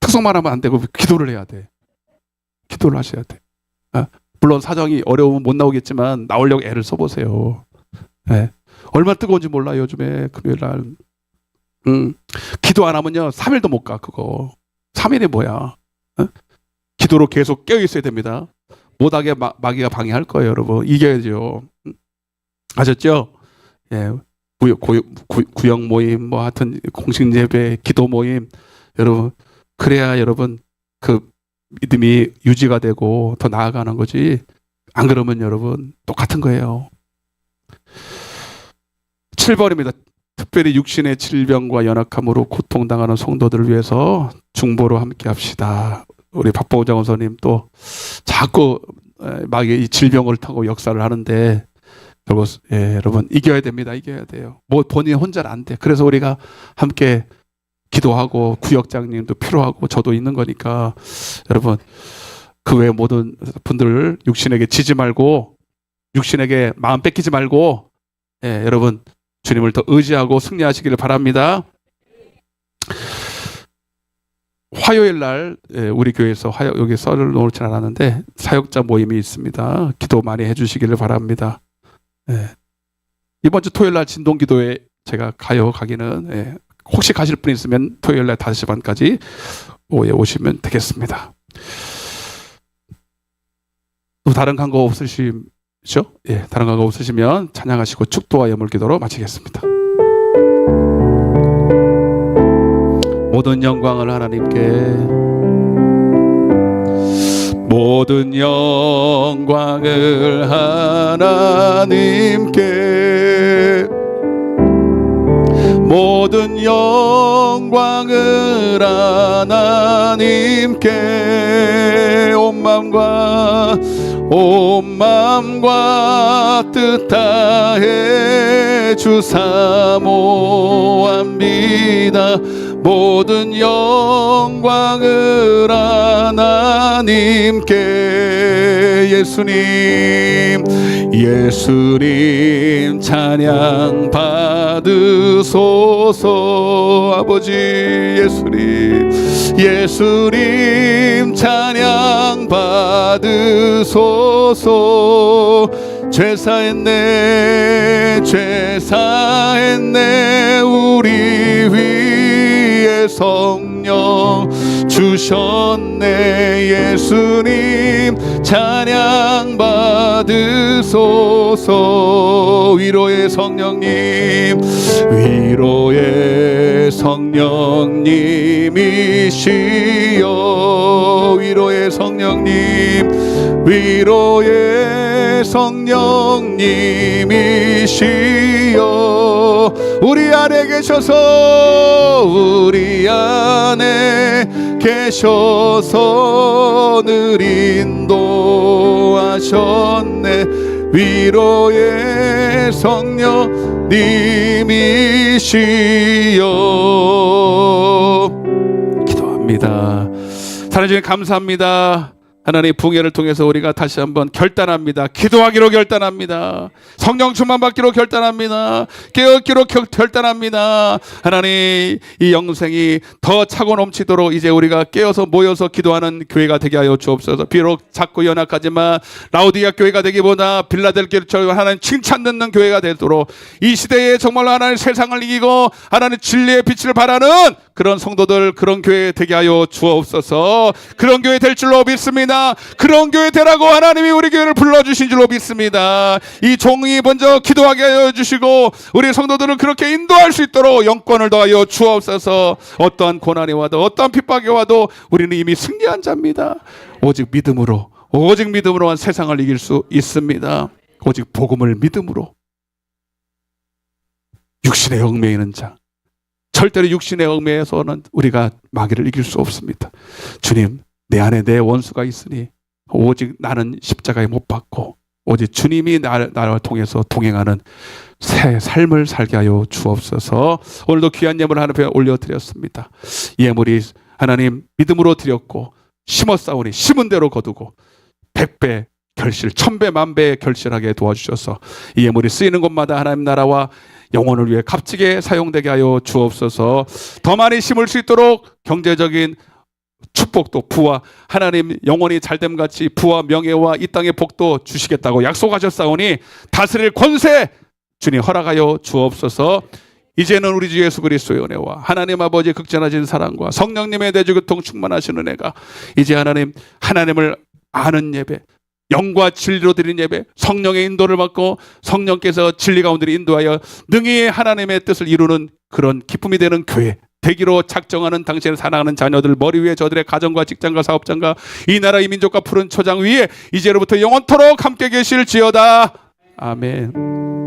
특성만 하면 안 되고 기도를 해야 돼. 기도를 하셔야 돼. 물론 사정이 어려우면 못 나오겠지만 나오려고 애를 써보세요. 네. 얼마나 뜨거운지 몰라요, 요즘에 금요일 날. 기도 안 하면요 3일도 못 가. 그거 3일이 뭐야. 어? 기도로 계속 깨어 있어야 됩니다. 못하게 마귀가 방해할 거예요, 여러분. 이겨야죠. 아셨죠? 예, 구역 모임, 뭐 하여튼 공식 예배, 기도 모임, 여러분 그래야 여러분 그 믿음이 유지가 되고 더 나아가는 거지. 안 그러면 여러분 똑같은 거예요. 7번입니다. 특별히 육신의 질병과 연약함으로 고통당하는 성도들을 위해서 중보로 함께 합시다. 우리 박보자 원사님 또 자꾸 마귀의 이 질병을 타고 역사를 하는데 결국 여러분 이겨야 됩니다. 이겨야 돼요. 뭐 본인 혼자는 안 돼. 그래서 우리가 함께 기도하고 구역장님도 필요하고 저도 있는 거니까 여러분 그 외 모든 분들 육신에게 지지 말고 육신에게 마음 뺏기지 말고 여러분 주님을 더 의지하고 승리하시기를 바랍니다. 화요일 날 우리 교회에서 여기 썰을 놓지 않았는데 사역자 모임이 있습니다. 기도 많이 해주시기를 바랍니다. 이번 주 토요일 날 진동기도에 제가 가기는 혹시 가실 분 있으면 토요일 날 5시 반까지 오시면 되겠습니다. 또 다른 간거 없으시죠? 다른 간거 없으시면 찬양하시고 축도와 예물기도로 마치겠습니다. 모든 영광을 하나님께, 모든 영광을 하나님께, 모든 영광을 하나님께, 온 마음과 뜻 다해 주사 모합니다. 모든 영광을 하나님께. 예수님 찬양 받으소서. 아버지 예수님 찬양 받으소서. 죄사했네 우리 위에 성령 주셨네. 예수님 찬양 받으소서. 위로의 성령님이시여. 위로의 성령님이시여. 우리 안에 계셔서 늘 인도하셨네. 위로의 성령님이시여. 기도합니다. 사랑해 주님 감사합니다. 하나님 붕해를 통해서 우리가 다시 한번 결단합니다. 기도하기로 결단합니다. 성령 충만 받기로 결단합니다. 깨닫기로 결단합니다. 하나님 이 영생이 더 차고 넘치도록 이제 우리가 깨어서 모여서 기도하는 교회가 되게 하여 주옵소서. 비록 작고 연약하지만 라우디아 교회가 되기보다 빌라델피아처럼 하나님 칭찬 듣는 교회가 되도록 이 시대에 정말로 하나님 세상을 이기고 하나님 진리의 빛을 발하는 그런 성도들, 그런 교회 되게 하여 주옵소서. 그런 교회 될 줄로 믿습니다. 그런 교회 되라고 하나님이 우리 교회를 불러주신 줄로 믿습니다. 이 종이 먼저 기도하게 하여 주시고 우리 성도들을 그렇게 인도할 수 있도록 영권을 더하여 주옵소서. 어떠한 고난이 와도 어떠한 핍박이 와도 우리는 이미 승리한 자입니다. 오직 믿음으로만 세상을 이길 수 있습니다. 오직 복음을 믿음으로. 육신에 얽매이는 자, 절대로 육신에 얽매여서는 우리가 마귀를 이길 수 없습니다. 주님, 내 안에 내 원수가 있으니 오직 나는 십자가에 못 박고 오직 주님이 나를 통해서 동행하는 새 삶을 살게 하여 주옵소서. 오늘도 귀한 예물 하나님 앞에 올려드렸습니다. 예물이 하나님 믿음으로 드렸고 심었사오니 심은 대로 거두고 100배 결실, 1000배 만배 결실하게 도와주셔서 이 예물이 쓰이는 곳마다 하나님 나라와 영혼을 위해 값지게 사용되게 하여 주옵소서. 더 많이 심을 수 있도록 경제적인 축복도 부와 하나님 영혼이 잘됨같이 부와 명예와 이 땅의 복도 주시겠다고 약속하셨사오니 다스릴 권세 주님 허락하여 주옵소서. 이제는 우리 주 예수 그리스도의 은혜와 하나님 아버지의 극전하신 사랑과 성령님의 대주교통 충만하신 은혜가 이제 하나님을 아는 예배, 영과 진리로 드린 예배, 성령의 인도를 받고 성령께서 진리 가운데 인도하여 능히 하나님의 뜻을 이루는 그런 기쁨이 되는 교회 되기로 작정하는 당신을 사랑하는 자녀들 머리 위에 저들의 가정과 직장과 사업장과 이 나라 이 민족과 푸른 초장 위에 이제로부터 영원토록 함께 계실지어다. 아멘.